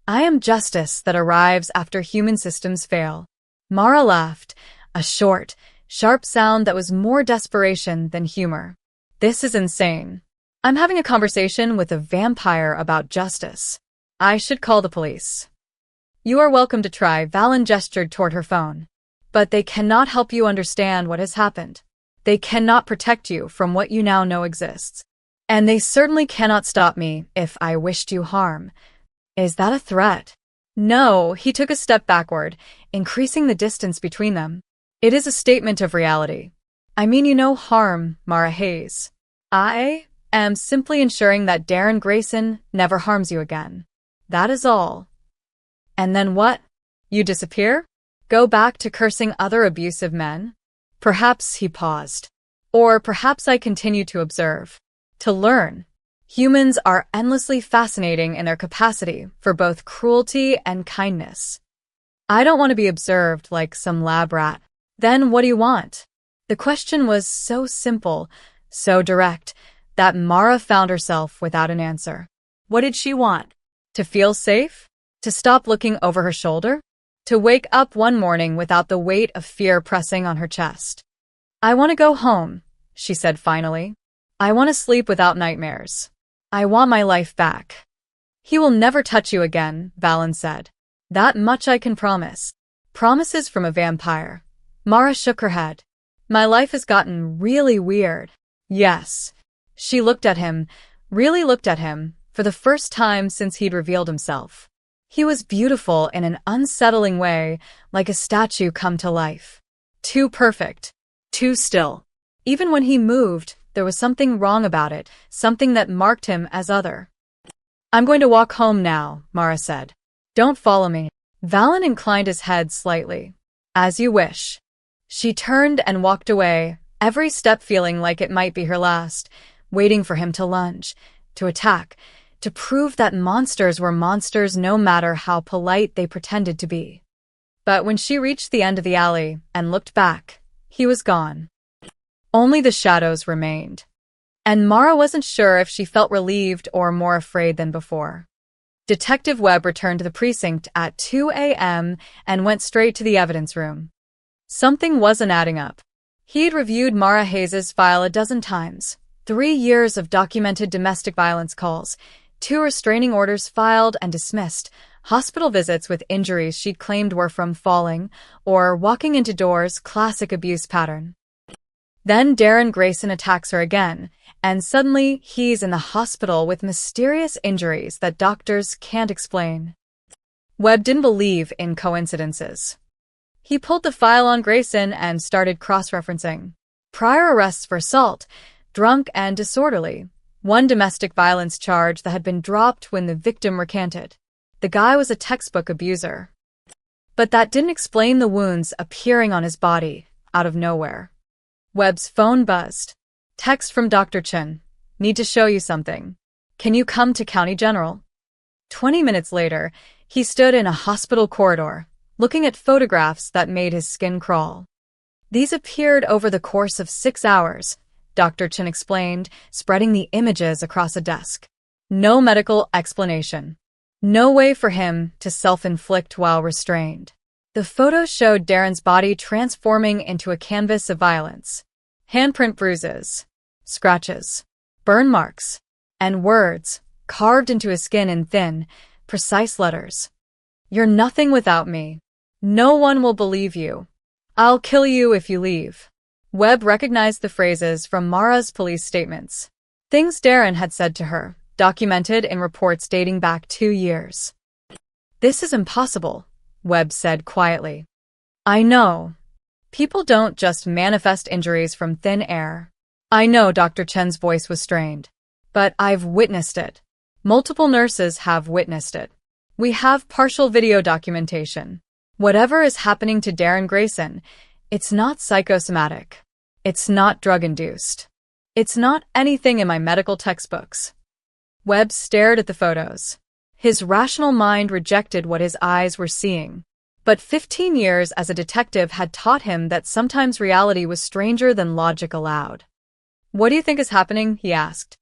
I am justice that arrives after human systems fail. Mara laughed, a short, sharp sound that was more desperation than humor. This is insane. I'm having a conversation with a vampire about justice. I should call the police. You are welcome to try, Valen gestured toward her phone. But they cannot help you understand what has happened. They cannot protect you from what you now know exists. And they certainly cannot stop me if I wished you harm. Is that a threat? No, he took a step backward, increasing the distance between them. It is a statement of reality. I mean you no harm, Mara Hayes. I am simply ensuring that Darren Grayson never harms you again. That is all. And then what? You disappear? Go back to cursing other abusive men? Perhaps he paused. Or perhaps I continue to observe. To learn. Humans are endlessly fascinating in their capacity for both cruelty and kindness. I don't want to be observed like some lab rat. Then what do you want? The question was so simple, so direct, that Mara found herself without an answer. What did she want? To feel safe? To stop looking over her shoulder? To wake up one morning without the weight of fear pressing on her chest. I want to go home, she said finally. I want to sleep without nightmares. I want my life back. He will never touch you again, Valen said. That much I can promise. Promises from a vampire. Mara shook her head. My life has gotten really weird. Yes. She looked at him, really looked at him, for the first time since he'd revealed himself. He was beautiful in an unsettling way, like a statue come to life. Too perfect. Too still. Even when he moved, there was something wrong about it, something that marked him as other. I'm going to walk home now, Mara said. Don't follow me. Valen inclined his head slightly. As you wish. She turned and walked away, every step feeling like it might be her last, waiting for him to lunge, to attack, to prove that monsters were monsters no matter how polite they pretended to be. But when she reached the end of the alley and looked back, he was gone. Only the shadows remained. And Mara wasn't sure if she felt relieved or more afraid than before. Detective Webb returned to the precinct at 2 a.m. and went straight to the evidence room. Something wasn't adding up. He'd reviewed Mara Hayes' file a dozen times. 3 years of documented domestic violence calls, 2 restraining orders filed and dismissed, hospital visits with injuries she'd claimed were from falling or walking into doors, classic abuse pattern. Then Darren Grayson attacks her again, and suddenly he's in the hospital with mysterious injuries that doctors can't explain. Webb didn't believe in coincidences. He pulled the file on Grayson and started cross-referencing. Prior arrests for assault, drunk and disorderly, 1 domestic violence charge that had been dropped when the victim recanted. The guy was a textbook abuser. But that didn't explain the wounds appearing on his body out of nowhere. Webb's phone buzzed. Text from Dr. Chen. Need to show you something. Can you come to County General? 20 minutes later, he stood in a hospital corridor, looking at photographs that made his skin crawl. These appeared over the course of 6 hours, Dr. Chen explained, spreading the images across a desk. No medical explanation. No way for him to self-inflict while restrained. The photos showed Darren's body transforming into a canvas of violence. Handprint bruises, scratches, burn marks, and words carved into his skin in thin, precise letters. You're nothing without me. No one will believe you. I'll kill you if you leave. Webb recognized the phrases from Mara's police statements. Things Darren had said to her, documented in reports dating back 2 years. This is impossible, Webb said quietly. I know. People don't just manifest injuries from thin air. I know Dr. Chen's voice was strained. But I've witnessed it. Multiple nurses have witnessed it. We have partial video documentation. Whatever is happening to Darren Grayson, it's not psychosomatic. It's not drug-induced. It's not anything in my medical textbooks. Webb stared at the photos. His rational mind rejected what his eyes were seeing. But 15 years as a detective had taught him that sometimes reality was stranger than logic allowed. What do you think is happening? He asked.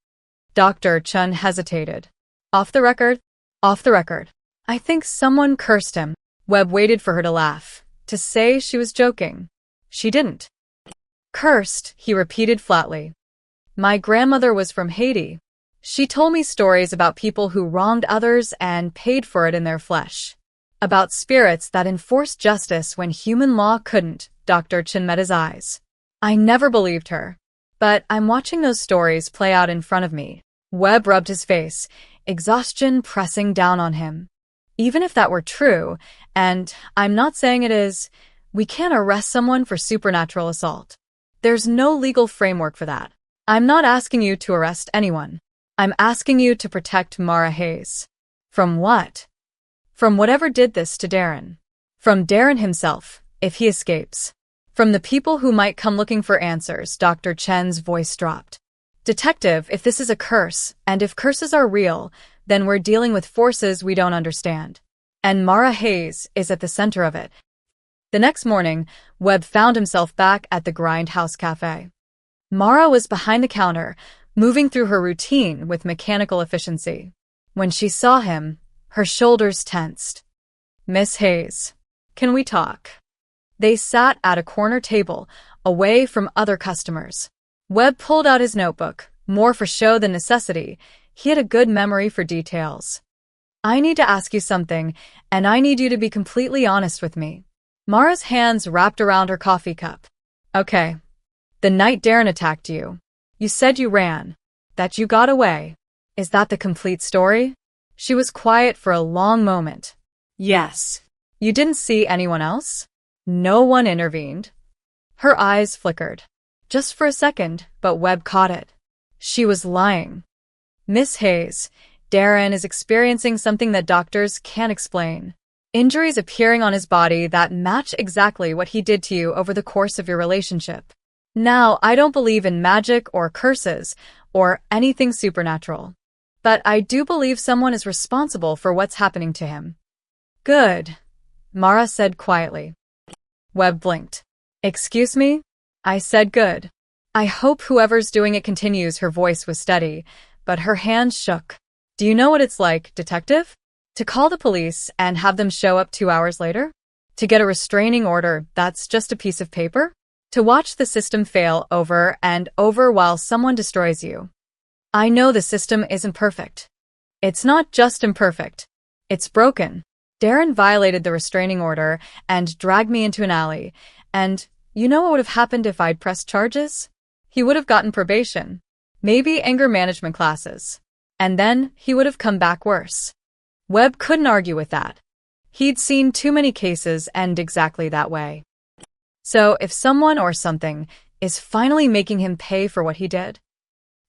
Dr. Chen hesitated. Off the record? Off the record. I think someone cursed him. Webb waited for her to laugh, to say she was joking. She didn't. Cursed, he repeated flatly. My grandmother was from Haiti. She told me stories about people who wronged others and paid for it in their flesh. About spirits that enforced justice when human law couldn't. Dr. Chen met his eyes. I never believed her. But I'm watching those stories play out in front of me. Webb rubbed his face, exhaustion pressing down on him. Even if that were true, and I'm not saying it is, we can't arrest someone for supernatural assault. There's no legal framework for that. I'm not asking you to arrest anyone. I'm asking you to protect Mara Hayes. From what? From whatever did this to Darren. From Darren himself, if he escapes. From the people who might come looking for answers. Dr. Chen's voice dropped. Detective, if this is a curse, and if curses are real, then we're dealing with forces we don't understand. And Mara Hayes is at the center of it. The next morning, Webb found himself back at the Grindhouse Cafe. Mara was behind the counter, moving through her routine with mechanical efficiency. When she saw him, her shoulders tensed. Miss Hayes, can we talk? They sat at a corner table, away from other customers. Webb pulled out his notebook, more for show than necessity. He had a good memory for details. I need to ask you something, and I need you to be completely honest with me. Mara's hands wrapped around her coffee cup. Okay. The night Darren attacked you, you said you ran, that you got away. Is that the complete story? She was quiet for a long moment. Yes. You didn't see anyone else? No one intervened. Her eyes flickered. Just for a second, but Webb caught it. She was lying. Miss Hayes, Darren is experiencing something that doctors can't explain. Injuries appearing on his body that match exactly what he did to you over the course of your relationship. Now, I don't believe in magic or curses or anything supernatural. But I do believe someone is responsible for what's happening to him. Good, Mara said quietly. Webb blinked. Excuse me? I said good. I hope whoever's doing it continues. Her voice was steady, but her hands shook. Do you know what it's like, detective? To call the police and have them show up 2 hours later? To get a restraining order that's just a piece of paper? To watch the system fail over and over while someone destroys you? I know the system isn't perfect. It's not just imperfect. It's broken. Darren violated the restraining order and dragged me into an alley. And you know what would have happened if I'd pressed charges? He would have gotten probation. Maybe anger management classes. And then he would have come back worse. Webb couldn't argue with that. He'd seen too many cases end exactly that way. So if someone or something is finally making him pay for what he did,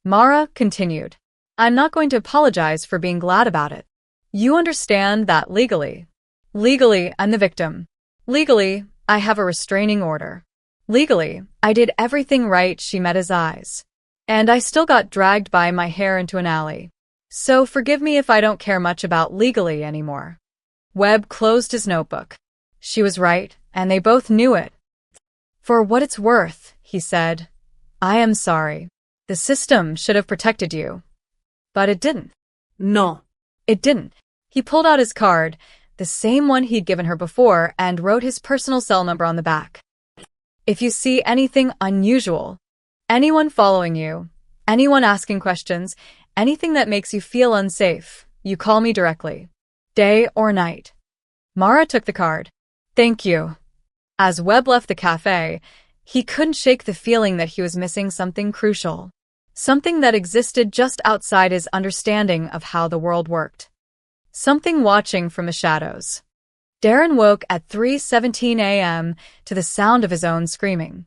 Mara continued, I'm not going to apologize for being glad about it. You understand that legally. Legally, I'm the victim. Legally, I have a restraining order. Legally, I did everything right. She met his eyes. And I still got dragged by my hair into an alley. So forgive me if I don't care much about legally anymore. Webb closed his notebook. She was right, and they both knew it. For what it's worth, he said, I am sorry. The system should have protected you. But it didn't. No. It didn't. He pulled out his card, the same one he'd given her before, and wrote his personal cell number on the back. If you see anything unusual, anyone following you, anyone asking questions, anything that makes you feel unsafe, you call me directly. Day or night. Mara took the card. Thank you. As Webb left the cafe, he couldn't shake the feeling that he was missing something crucial. Something that existed just outside his understanding of how the world worked. Something watching from the shadows. Darren woke at 3:17 a.m. to the sound of his own screaming.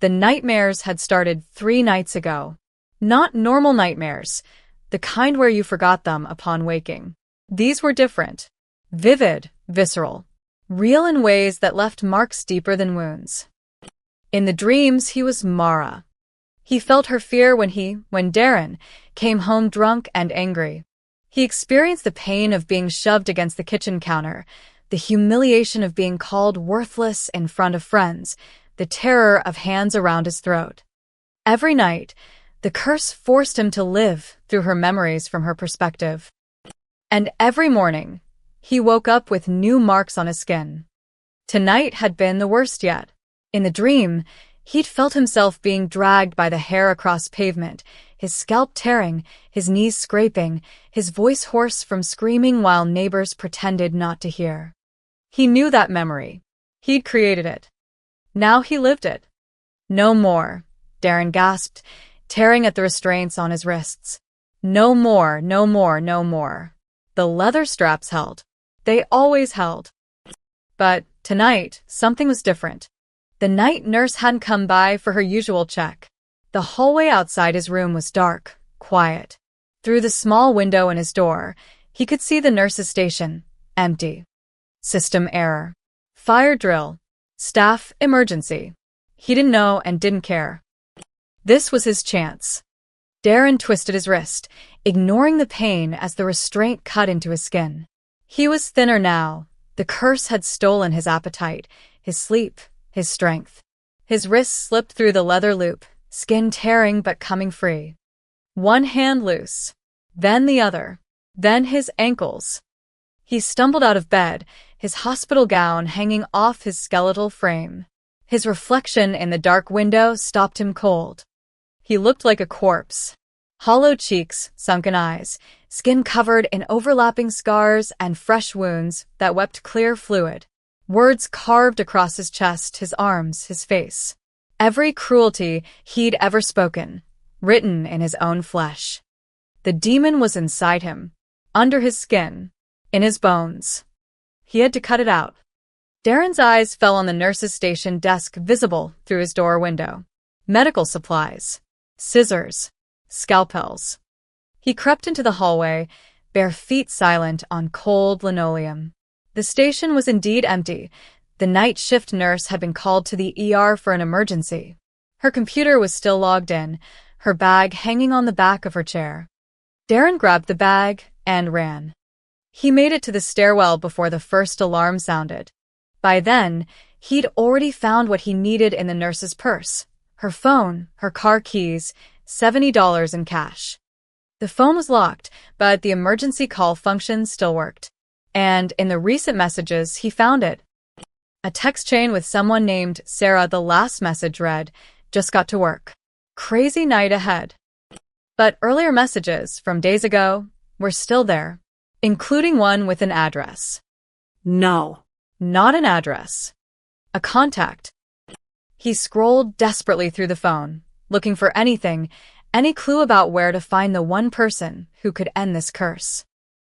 The nightmares had started 3 nights ago. Not normal nightmares, the kind where you forgot them upon waking. These were different. Vivid, visceral. Real in ways that left marks deeper than wounds. In the dreams, he was Mara. He felt her fear when Darren, came home drunk and angry. He experienced the pain of being shoved against the kitchen counter, the humiliation of being called worthless in front of friends, the terror of hands around his throat. Every night, the curse forced him to live through her memories from her perspective. And every morning, he woke up with new marks on his skin. Tonight had been the worst yet. In the dream, he'd felt himself being dragged by the hair across pavement, his scalp tearing, his knees scraping, his voice hoarse from screaming while neighbors pretended not to hear. He knew that memory. He'd created it. Now he lived it. No more, Darren gasped, tearing at the restraints on his wrists. No more, no more, no more. The leather straps held. They always held. But tonight, something was different. The night nurse hadn't come by for her usual check. The hallway outside his room was dark, quiet. Through the small window in his door, he could see the nurse's station, empty. System error. Fire drill. Staff emergency. He didn't know and didn't care. This was his chance. Darren twisted his wrist, ignoring the pain as the restraint cut into his skin. He was thinner now. The curse had stolen his appetite, his sleep, his strength. His wrist slipped through the leather loop, skin tearing but coming free. One hand loose, then the other, then his ankles. He stumbled out of bed, his hospital gown hanging off his skeletal frame. His reflection in the dark window stopped him cold. He looked like a corpse. Hollow cheeks, sunken eyes, skin covered in overlapping scars and fresh wounds that wept clear fluid. Words carved across his chest, his arms, his face. Every cruelty he'd ever spoken, written in his own flesh. The demon was inside him, under his skin, in his bones. He had to cut it out. Darren's eyes fell on the nurse's station desk visible through his door window. Medical supplies, scissors, scalpels. He crept into the hallway, bare feet silent on cold linoleum. The station was indeed empty. The night shift nurse had been called to the ER for an emergency. Her computer was still logged in, her bag hanging on the back of her chair. Darren grabbed the bag and ran. He made it to the stairwell before the first alarm sounded. By then, he'd already found what he needed in the nurse's purse. Her phone, her car keys, $70 in cash. The phone was locked, but the emergency call function still worked. And in the recent messages, he found it. A text chain with someone named Sarah. The last message read, "Just got to work. Crazy night ahead." But earlier messages from days ago were still there, including one with an address. No. Not an address. A contact. He scrolled desperately through the phone, looking for anything, any clue about where to find the one person who could end this curse.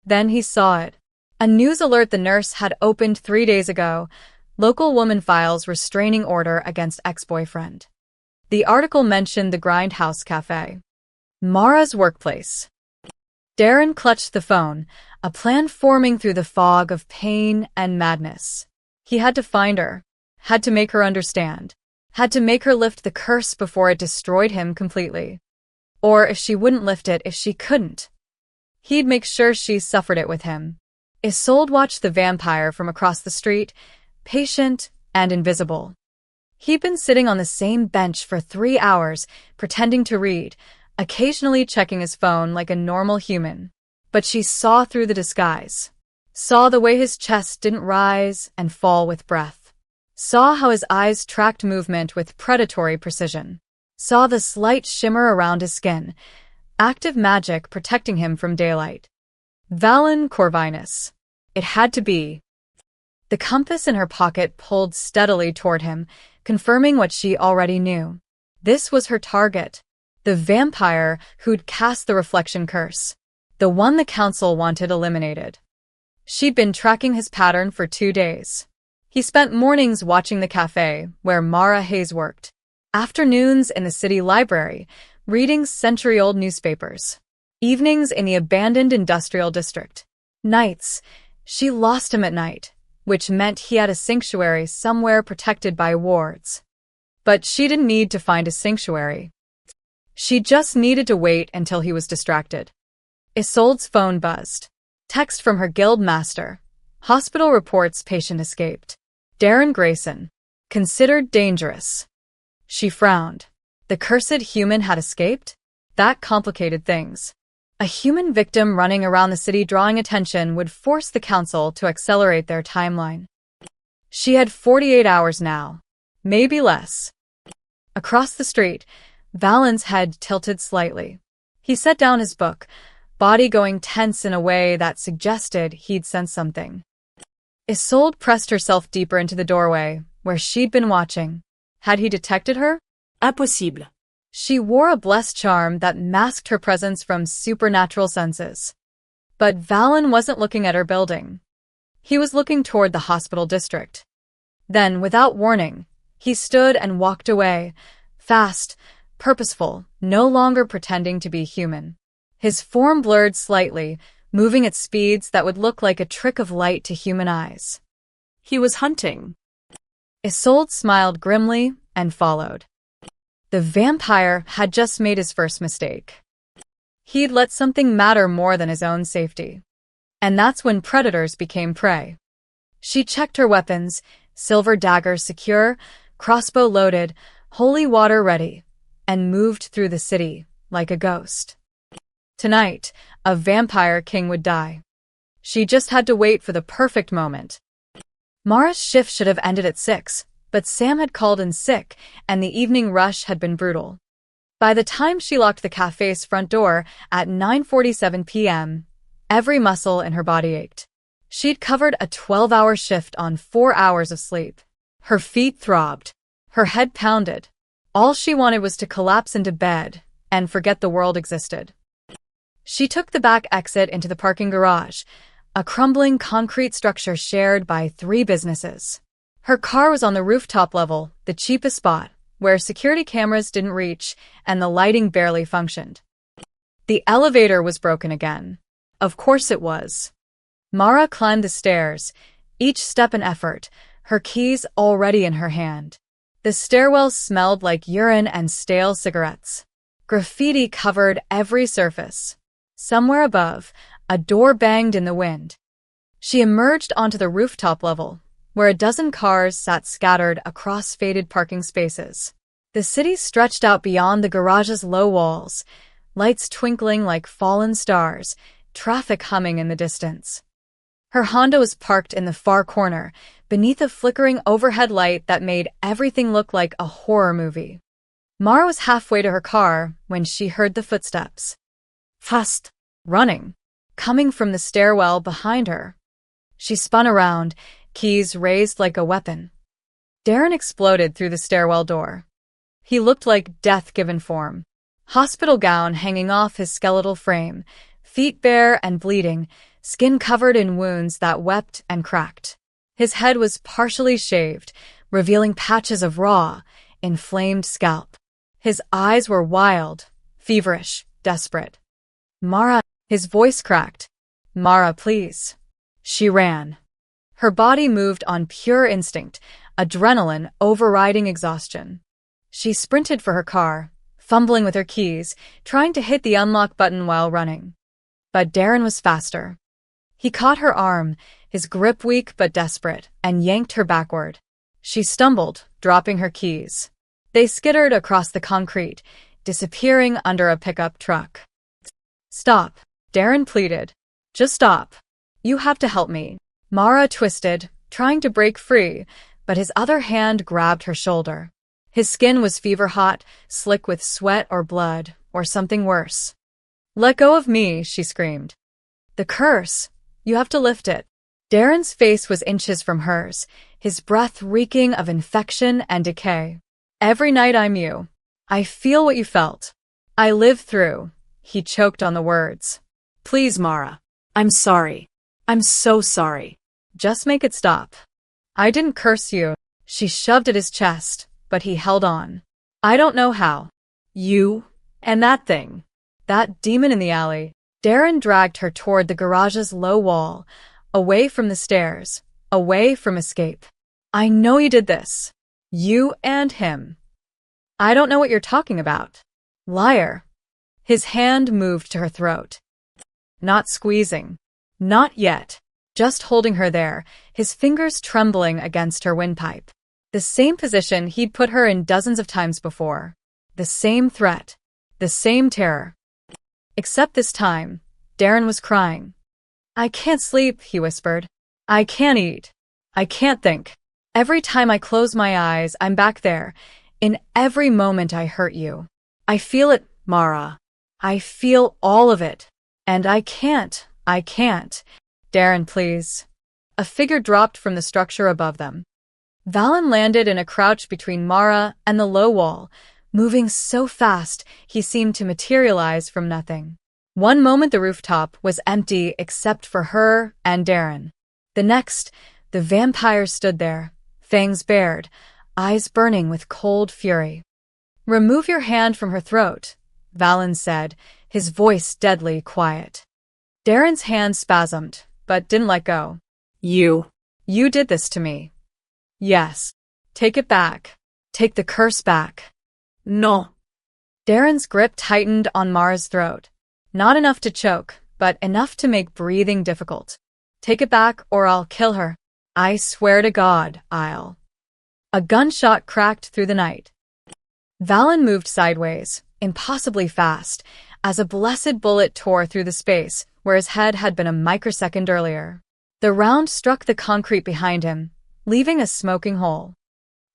Then he saw it. A news alert the nurse had opened 3 days ago. Local woman files restraining order against ex-boyfriend. The article mentioned the Grindhouse Cafe. Mara's workplace. Darren clutched the phone, a plan forming through the fog of pain and madness. He had to find her, had to make her understand, had to make her lift the curse before it destroyed him completely. Or if she wouldn't lift it, if she couldn't, he'd make sure she suffered it with him. Isolde watched the vampire from across the street, patient and invisible. He'd been sitting on the same bench for 3 hours, pretending to read, occasionally checking his phone like a normal human. But she saw through the disguise. Saw the way his chest didn't rise and fall with breath. Saw how his eyes tracked movement with predatory precision. Saw the slight shimmer around his skin, active magic protecting him from daylight. Valen Corvinus. It had to be. The compass in her pocket pulled steadily toward him, confirming what she already knew. This was her target. The vampire who'd cast the reflection curse. The one the council wanted eliminated. She'd been tracking his pattern for 2 days. He spent mornings watching the cafe where Mara Hayes worked, afternoons in the city library, reading century-old newspapers, evenings in the abandoned industrial district. Nights, she lost him at night, which meant he had a sanctuary somewhere protected by wards. But she didn't need to find a sanctuary. She just needed to wait until he was distracted. Isolde's phone buzzed. Text from her guild master. Hospital reports patient escaped. Darren Grayson. Considered dangerous. She frowned. The cursed human had escaped? That complicated things. A human victim running around the city drawing attention would force the council to accelerate their timeline. She had 48 hours now. Maybe less. Across the street, Valen's head tilted slightly. He set down his book, body going tense in a way that suggested he'd sensed something. Isolde pressed herself deeper into the doorway, where she'd been watching. Had he detected her? Impossible. She wore a blessed charm that masked her presence from supernatural senses. But Valen wasn't looking at her building. He was looking toward the hospital district. Then, without warning, he stood and walked away, fast, purposeful, no longer pretending to be human. His form blurred slightly, moving at speeds that would look like a trick of light to human eyes. He was hunting. Isolde smiled grimly and followed. The vampire had just made his first mistake. He'd let something matter more than his own safety. And that's when predators became prey. She checked her weapons, silver dagger secure, crossbow loaded, holy water ready, and moved through the city like a ghost. Tonight, a vampire king would die. She just had to wait for the perfect moment. Mara's shift should have ended at 6, but Sam had called in sick, and the evening rush had been brutal. By the time she locked the cafe's front door at 9:47 p.m., every muscle in her body ached. She'd covered a 12-hour shift on 4 hours of sleep. Her feet throbbed. Her head pounded. All she wanted was to collapse into bed and forget the world existed. She took the back exit into the parking garage, a crumbling concrete structure shared by 3 businesses. Her car was on the rooftop level, the cheapest spot, where security cameras didn't reach and the lighting barely functioned. The elevator was broken again. Of course it was. Mara climbed the stairs, each step an effort, her keys already in her hand. The stairwell smelled like urine and stale cigarettes. Graffiti covered every surface. Somewhere above, a door banged in the wind. She emerged onto the rooftop level, where a dozen cars sat scattered across faded parking spaces. The city stretched out beyond the garage's low walls, lights twinkling like fallen stars, traffic humming in the distance. Her Honda was parked in the far corner, beneath a flickering overhead light that made everything look like a horror movie. Mara was halfway to her car when she heard the footsteps. Fast. Running. coming from the stairwell behind her. She spun around, keys raised like a weapon. Darren exploded through the stairwell door. He looked like death given form. Hospital gown hanging off his skeletal frame, feet bare and bleeding, skin covered in wounds that wept and cracked. His head was partially shaved, revealing patches of raw, inflamed scalp. His eyes were wild, feverish, desperate. "Mara," his voice cracked. "Mara, please." She ran. Her body moved on pure instinct, adrenaline overriding exhaustion. She sprinted for her car, fumbling with her keys, trying to hit the unlock button while running. But Darren was faster. He caught her arm, his grip weak but desperate, and yanked her backward. She stumbled, dropping her keys. They skittered across the concrete, disappearing under a pickup truck. "Stop," Darren pleaded. "Just stop. You have to help me." Mara twisted, trying to break free, but his other hand grabbed her shoulder. His skin was fever-hot, slick with sweat or blood, or something worse. "Let go of me," she screamed. "The curse. You have to lift it." Darren's face was inches from hers, his breath reeking of infection and decay. "Every night I'm you. I feel what you felt. I lived through." He choked on the words. Please, Mara. I'm sorry. I'm so sorry. "Just make it stop. I didn't curse you." She shoved at his chest, but he held on. "I don't know how." You and that thing. That demon in the alley. Darren dragged her toward the garage's low wall, away from the stairs, away from escape. "I know you did this. You and him." "I don't know what you're talking about." "Liar." His hand moved to her throat. Not squeezing. Not yet. Just holding her there, his fingers trembling against her windpipe. The same position he'd put her in dozens of times before. The same threat. The same terror. Except this time, Darren was crying. "I can't sleep," he whispered. "I can't eat. I can't think. Every time I close my eyes, I'm back there. In every moment I hurt you. I feel it, Mara. I feel all of it. And I can't. Darren, please." A figure dropped from the structure above them. Valen landed in a crouch between Mara and the low wall, moving so fast he seemed to materialize from nothing. One moment the rooftop was empty except for her and Darren. The next, the vampire stood there, fangs bared, eyes burning with cold fury. "Remove your hand from her throat," Valen said, his voice deadly quiet. Darren's hand spasmed, but didn't let go. You did this to me." "Yes. Take it back. Take the curse back." No. Darren's grip tightened on Mara's throat. Not enough to choke, but enough to make breathing difficult. "Take it back or I'll kill her. I swear to God, I'll." A gunshot cracked through the night. Valen moved sideways, impossibly fast, as a blessed bullet tore through the space where his head had been a microsecond earlier. The round struck the concrete behind him, leaving a smoking hole.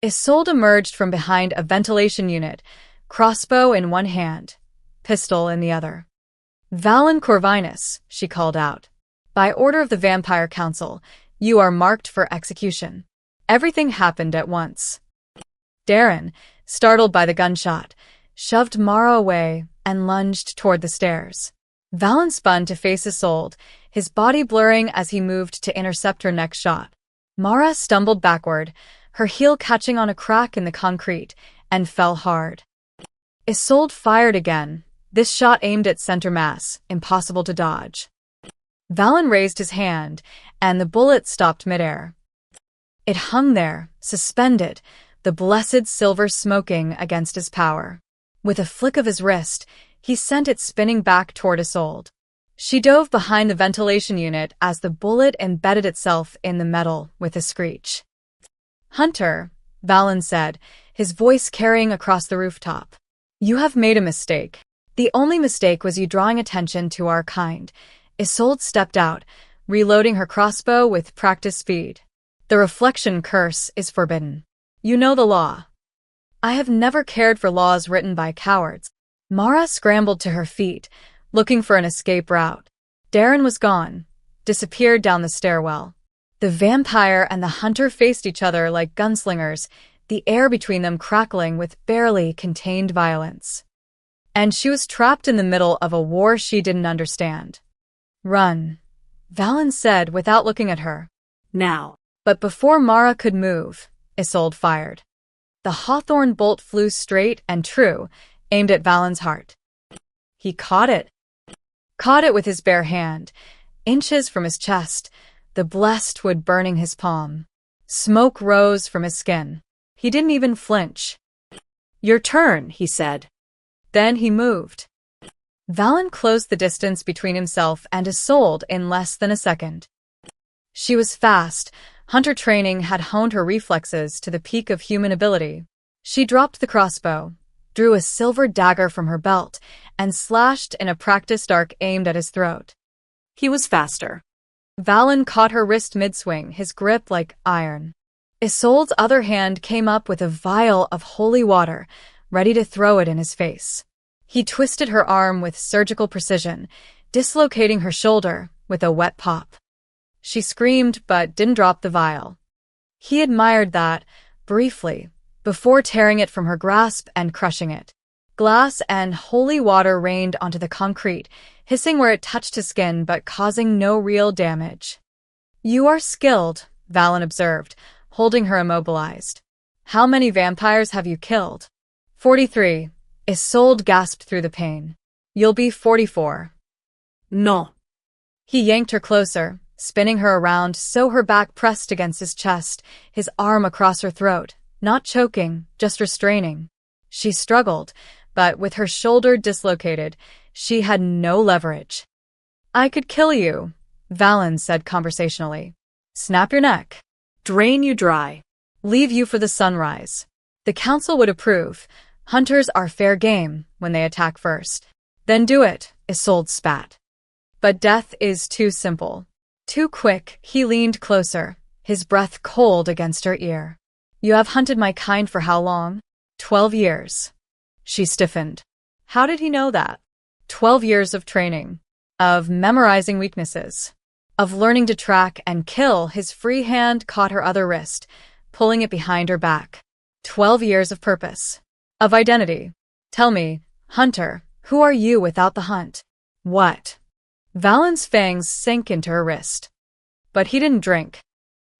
Isolde emerged from behind a ventilation unit, crossbow in one hand, pistol in the other. "Valen Corvinus," she called out. "By order of the Vampire Council, you are marked for execution." Everything happened at once. Darren, startled by the gunshot, shoved Mara away and lunged toward the stairs. Valen spun to face Isolde, his body blurring as he moved to intercept her next shot. Mara stumbled backward, her heel catching on a crack in the concrete, and fell hard. Isolde fired again, this shot aimed at center mass, impossible to dodge. Valen raised his hand, and the bullet stopped midair. It hung there, suspended, the blessed silver smoking against his power. With a flick of his wrist, he sent it spinning back toward Isolde. She dove behind the ventilation unit as the bullet embedded itself in the metal with a screech. "Hunter," Valen said, his voice carrying across the rooftop. "You have made a mistake. The only mistake was you drawing attention to our kind." Isolde stepped out, reloading her crossbow with practiced speed. "The reflection curse is forbidden. You know the law." "I have never cared for laws written by cowards." Mara scrambled to her feet, looking for an escape route. Darren was gone, disappeared down the stairwell. The vampire and the hunter faced each other like gunslingers, the air between them crackling with barely contained violence. And she was trapped in the middle of a war she didn't understand. "Run," Valen said without looking at her. Now. But before Mara could move, Isolde fired. The hawthorn bolt flew straight and true, aimed at Valen's heart. He caught it with his bare hand, inches from his chest, the blessed wood burning his palm. Smoke rose from his skin. He didn't even flinch. "Your turn," he said. Then he moved. Valen closed the distance between himself and Isolde in less than a second. She was fast. Hunter training had honed her reflexes to the peak of human ability. She dropped the crossbow, drew a silver dagger from her belt, and slashed in a practiced arc aimed at his throat. He was faster. Valen caught her wrist mid-swing, his grip like iron. Isolde's other hand came up with a vial of holy water, ready to throw it in his face. He twisted her arm with surgical precision, dislocating her shoulder with a wet pop. She screamed but didn't drop the vial. He admired that, briefly, before tearing it from her grasp and crushing it. Glass and holy water rained onto the concrete, hissing where it touched his skin but causing no real damage. "You are skilled," Valen observed, holding her immobilized. "How many vampires have you killed?" 43. Isolde gasped through the pain. "You'll be 44. No. He yanked her closer, spinning her around so her back pressed against his chest, his arm across her throat, not choking, just restraining. She struggled, but with her shoulder dislocated, she had no leverage. "I could kill you," Valen said conversationally. "Snap your neck. Drain you dry. Leave you for the sunrise. The council would approve. Hunters are fair game when they attack first." "Then do it," Isolde spat. But death is too simple. Too quick. He leaned closer, his breath cold against her ear. "You have hunted my kind for how long?" 12 years. She stiffened. How did he know that? 12 years of training, of memorizing weaknesses, of learning to track and kill. His free hand caught her other wrist, pulling it behind her back. 12 years of purpose, of identity. "Tell me, Hunter, who are you without the hunt?" "What?" Valen's fangs sank into her wrist. But he didn't drink.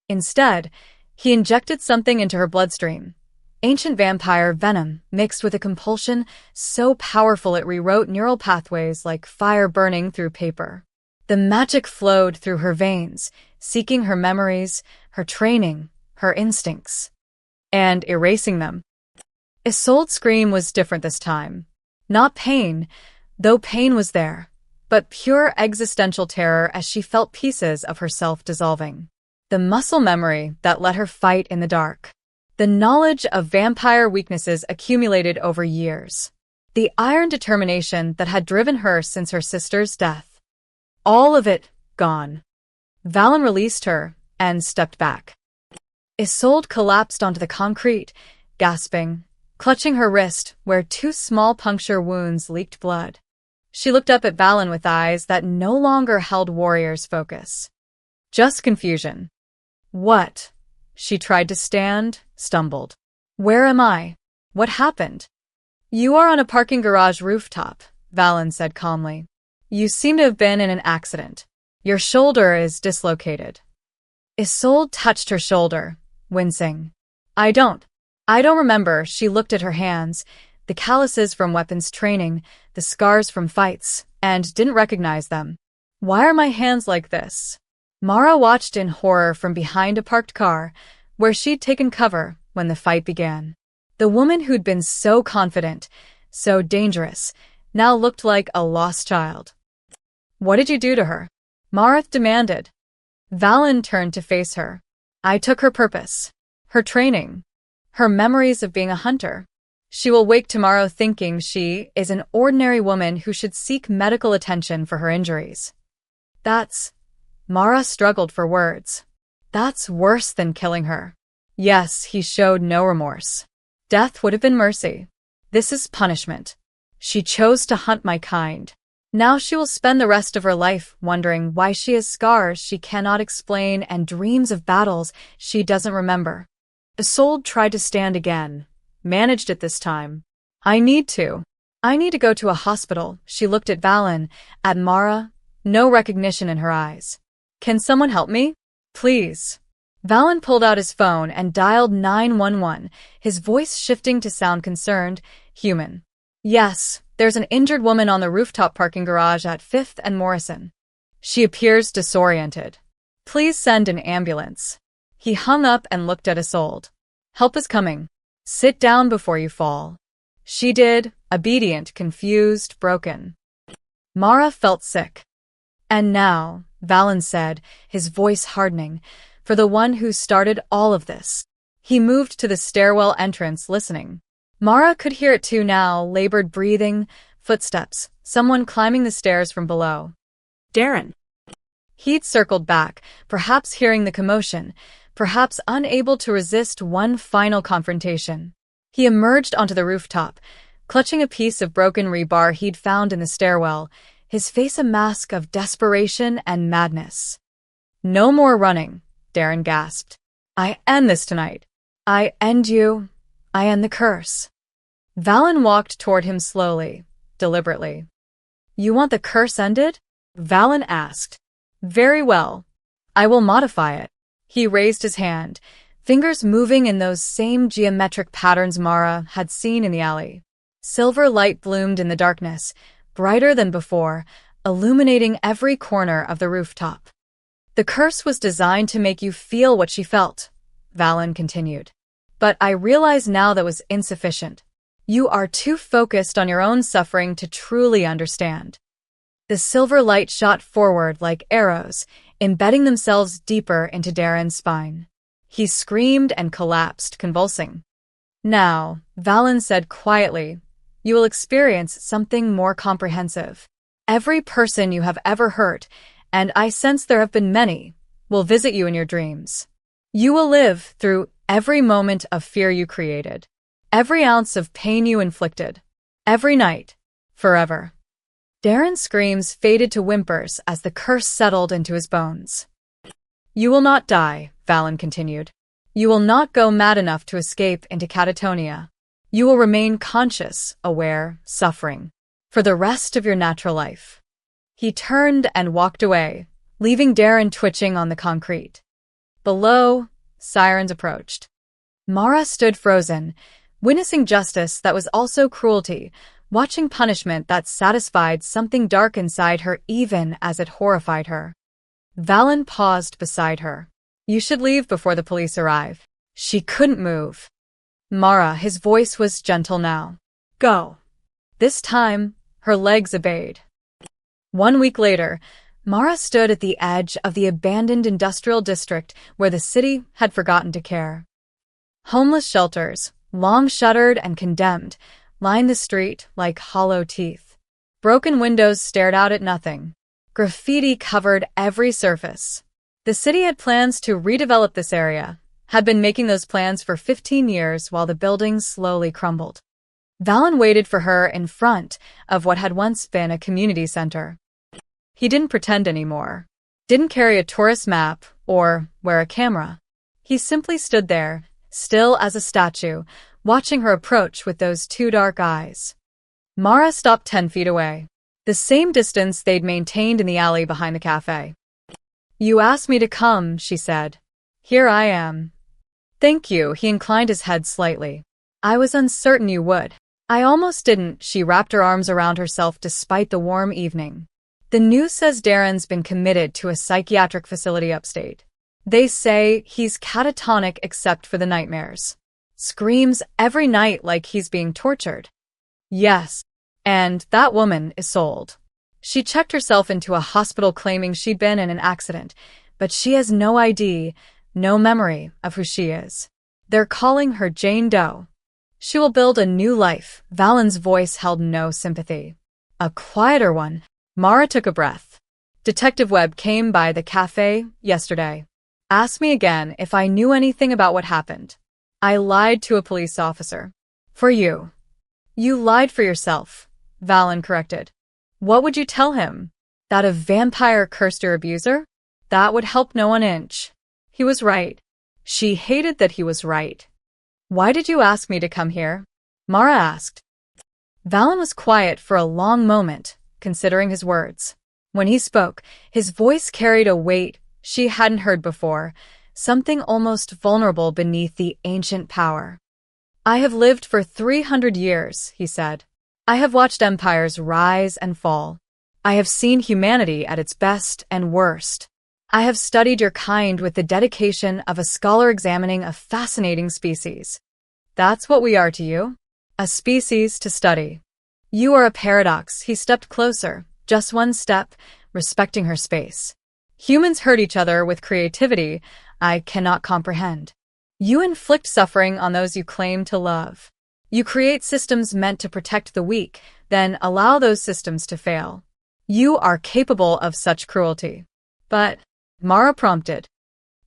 Instead, he injected something into her bloodstream. Ancient vampire venom mixed with a compulsion so powerful it rewrote neural pathways like fire burning through paper. The magic flowed through her veins, seeking her memories, her training, her instincts, and erasing them. Isolde's scream was different this time. Not pain, though pain was there, but pure existential terror as she felt pieces of herself dissolving. The muscle memory that let her fight in the dark. The knowledge of vampire weaknesses accumulated over years. The iron determination that had driven her since her sister's death. All of it gone. Valen released her and stepped back. Isolde collapsed onto the concrete, gasping, clutching her wrist where 2 small puncture wounds leaked blood. She looked up at Valen with eyes that no longer held warrior's focus. Just confusion. "What?" She tried to stand, stumbled. "Where am I? What happened?" "You are on a parking garage rooftop," Valen said calmly. "You seem to have been in an accident. Your shoulder is dislocated." Isolde touched her shoulder, wincing. I don't remember." She looked at her hands, the calluses from weapons training, the scars from fights, and didn't recognize them. "Why are my hands like this?" Mara watched in horror from behind a parked car, where she'd taken cover when the fight began. The woman who'd been so confident, so dangerous, now looked like a lost child. "What did you do to her?" Mara demanded. Valen turned to face her. "I took her purpose, her training, her memories of being a hunter. She will wake tomorrow thinking she is an ordinary woman who should seek medical attention for her injuries. That's..." Mara struggled for words. "That's worse than killing her." Yes, he showed no remorse. Death would have been mercy. This is punishment. She chose to hunt my kind. Now she will spend the rest of her life wondering why she has scars she cannot explain and dreams of battles she doesn't remember. Isolde tried to stand again. Managed it this time. I need to go to a hospital. She looked at Valen, at Mara, no recognition in her eyes. Can someone help me? Please. Valen pulled out his phone and dialed 911, his voice shifting to sound concerned, human. Yes, there's an injured woman on the rooftop parking garage at 5th and Morrison. She appears disoriented. Please send an ambulance. He hung up and looked at Isolde. Help is coming. Sit down before you fall. She did, obedient, confused, broken. Mara felt sick. And now, Valen said, his voice hardening, for the one who started all of this. He moved to the stairwell entrance, listening. Mara could hear it too now, labored breathing, footsteps, someone climbing the stairs from below. Darren. He'd circled back, perhaps hearing the commotion, perhaps unable to resist one final confrontation. He emerged onto the rooftop, clutching a piece of broken rebar he'd found in the stairwell, his face a mask of desperation and madness. No more running, Darren gasped. I end this tonight. I end you. I end the curse. Valen walked toward him slowly, deliberately. You want the curse ended? Valen asked. Very well. I will modify it. He raised his hand, fingers moving in those same geometric patterns Mara had seen in the alley. Silver light bloomed in the darkness, brighter than before, illuminating every corner of the rooftop. The curse was designed to make you feel what she felt, Valen continued. But I realize now that was insufficient. You are too focused on your own suffering to truly understand. The silver light shot forward like arrows, embedding themselves deeper into Darren's spine. He screamed and collapsed, convulsing. Now, Valen said quietly, you will experience something more comprehensive. Every person you have ever hurt, and I sense there have been many, will visit you in your dreams. You will live through every moment of fear you created, every ounce of pain you inflicted, every night, forever. Darren's screams faded to whimpers as the curse settled into his bones. You will not die, Valen continued. You will not go mad enough to escape into catatonia. You will remain conscious, aware, suffering, for the rest of your natural life. He turned and walked away, leaving Darren twitching on the concrete. Below, sirens approached. Mara stood frozen, witnessing justice that was also cruelty, watching punishment that satisfied something dark inside her even as it horrified her. Valen paused beside her. You should leave before the police arrive. She couldn't move. Mara, his voice was gentle now. Go. This time, her legs obeyed. 1 week later, Mara stood at the edge of the abandoned industrial district where the city had forgotten to care. Homeless shelters, long shuttered and condemned, lined the street like hollow teeth. Broken windows stared out at nothing. Graffiti covered every surface. The city had plans to redevelop this area, had been making those plans for 15 years while the buildings slowly crumbled. Valen waited for her in front of what had once been a community center. He didn't pretend anymore. Didn't carry a tourist map or wear a camera. He simply stood there, still as a statue, watching her approach with those two dark eyes. Mara stopped 10 feet away, the same distance they'd maintained in the alley behind the cafe. You asked me to come, she said. Here I am. Thank you, he inclined his head slightly. I was uncertain you would. I almost didn't, she wrapped her arms around herself despite the warm evening. The news says Darren's been committed to a psychiatric facility upstate. They say he's catatonic except for the nightmares. Screams every night like he's being tortured. Yes. And that woman is sold. She checked herself into a hospital claiming she'd been in an accident, but she has no ID, no memory of who she is. They're calling her Jane Doe. She will build a new life. Valen's voice held no sympathy. A quieter one. Mara took a breath. Detective Webb came by the cafe yesterday. Asked me again if I knew anything about what happened. I lied to a police officer. For you. You lied for yourself, Valen corrected. What would you tell him? That a vampire cursed your abuser? That would help no one inch. He was right. She hated that he was right. Why did you ask me to come here? Mara asked. Valen was quiet for a long moment, considering his words. When he spoke, his voice carried a weight she hadn't heard before, something almost vulnerable beneath the ancient power. I have lived for 300 years, he said. I have watched empires rise and fall. I have seen humanity at its best and worst. I have studied your kind with the dedication of a scholar examining a fascinating species. That's what we are to you. A species to study. You are a paradox. He stepped closer, just one step, respecting her space. Humans hurt each other with creativity I cannot comprehend. You inflict suffering on those you claim to love. You create systems meant to protect the weak, then allow those systems to fail. You are capable of such cruelty. But, Mara prompted,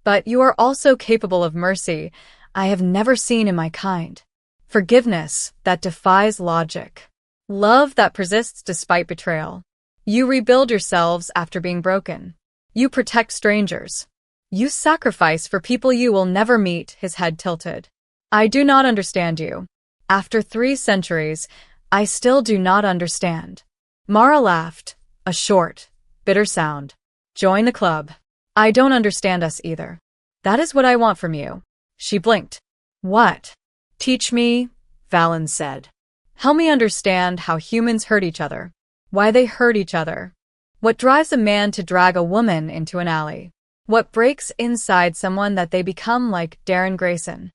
but you are also capable of mercy I have never seen in my kind. Forgiveness that defies logic. Love that persists despite betrayal. You rebuild yourselves after being broken. You protect strangers. You sacrifice for people you will never meet, his head tilted. I do not understand you. After 3 centuries, I still do not understand. Mara laughed, a short, bitter sound. Join the club. I don't understand us either. That is what I want from you. She blinked. What? Teach me, Valen said. Help me understand how humans hurt each other. Why they hurt each other. What drives a man to drag a woman into an alley. What breaks inside someone that they become like Darren Grayson.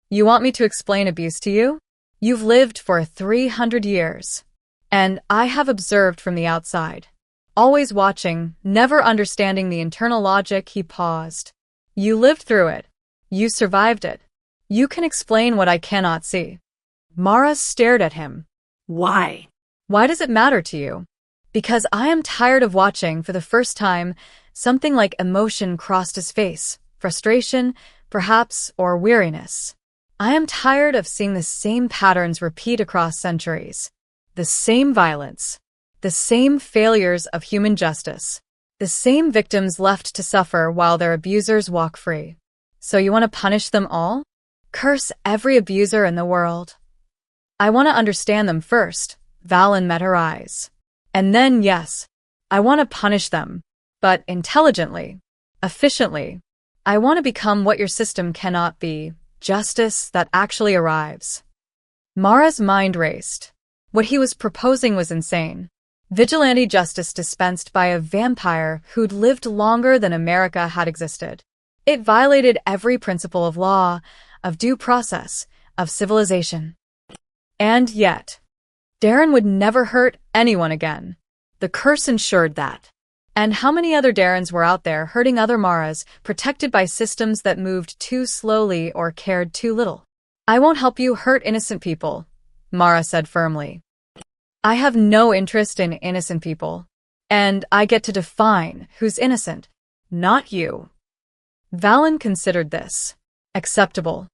You want me to explain abuse to you? You've lived for 300 years. And I have observed from the outside. Always watching, never understanding the internal logic. He paused. You lived through it. You survived it. You can explain what I cannot see. Mara stared at him. Why? Why does it matter to you? Because I am tired of watching. For the first time, something like emotion crossed his face. Frustration, perhaps, or weariness. I am tired of seeing the same patterns repeat across centuries. The same violence. The same failures of human justice. The same victims left to suffer while their abusers walk free. So you want to punish them all? Curse every abuser in the world. I want to understand them first. Valen met her eyes. And then, yes, I want to punish them. But intelligently. Efficiently. I want to become what your system cannot be. Justice that actually arrives. Mara's mind raced. What he was proposing was insane. Vigilante justice dispensed by a vampire who'd lived longer than America had existed. It violated every principle of law, of due process, of civilization. And yet, Darren would never hurt anyone again. The curse ensured that. And how many other Darrens were out there hurting other Maras, protected by systems that moved too slowly or cared too little? I won't help you hurt innocent people, Mara said firmly. I have no interest in innocent people. And I get to define who's innocent, not you. Valen considered this. Acceptable.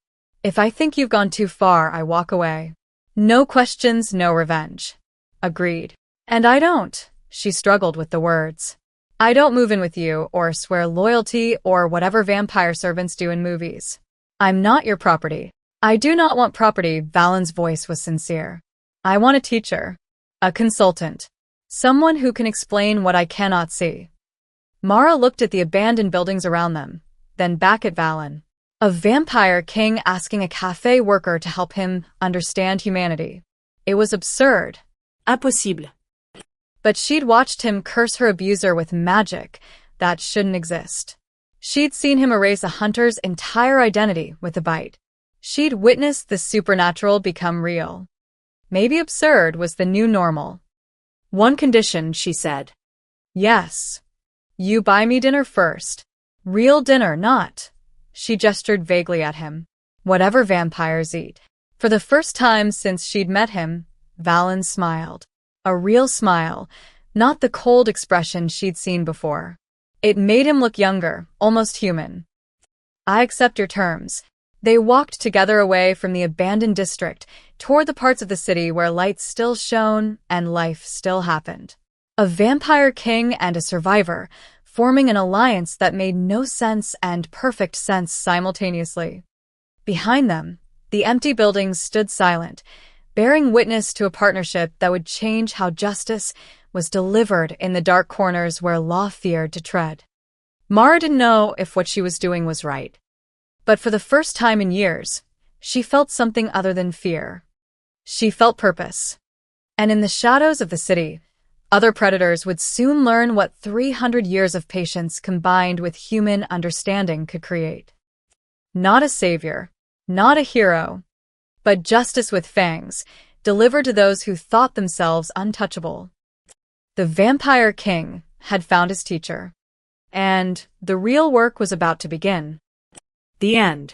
If I think you've gone too far, I walk away. No questions, no revenge. Agreed. And I don't. She struggled with the words. I don't move in with you or swear loyalty or whatever vampire servants do in movies. I'm not your property. I do not want property. Valen's voice was sincere. I want a teacher. A consultant. Someone who can explain what I cannot see. Mara looked at the abandoned buildings around them, then back at Valen. A vampire king asking a cafe worker to help him understand humanity. It was absurd. Impossible. But she'd watched him curse her abuser with magic that shouldn't exist. She'd seen him erase a hunter's entire identity with a bite. She'd witnessed the supernatural become real. Maybe absurd was the new normal. One condition, she said. Yes. You buy me dinner first. Real dinner, not. She gestured vaguely at him. Whatever vampires eat. For the first time since she'd met him, Valen smiled. A real smile, not the cold expression she'd seen before. It made him look younger, almost human. I accept your terms. They walked together away from the abandoned district, toward the parts of the city where lights still shone and life still happened. A vampire king and a survivor, forming an alliance that made no sense and perfect sense simultaneously. Behind them, the empty buildings stood silent, bearing witness to a partnership that would change how justice was delivered in the dark corners where law feared to tread. Mara didn't know if what she was doing was right. But for the first time in years, she felt something other than fear. She felt purpose. And in the shadows of the city, other predators would soon learn what 300 years of patience combined with human understanding could create. Not a savior, not a hero, but justice with fangs, delivered to those who thought themselves untouchable. The vampire king had found his teacher, and the real work was about to begin. The end.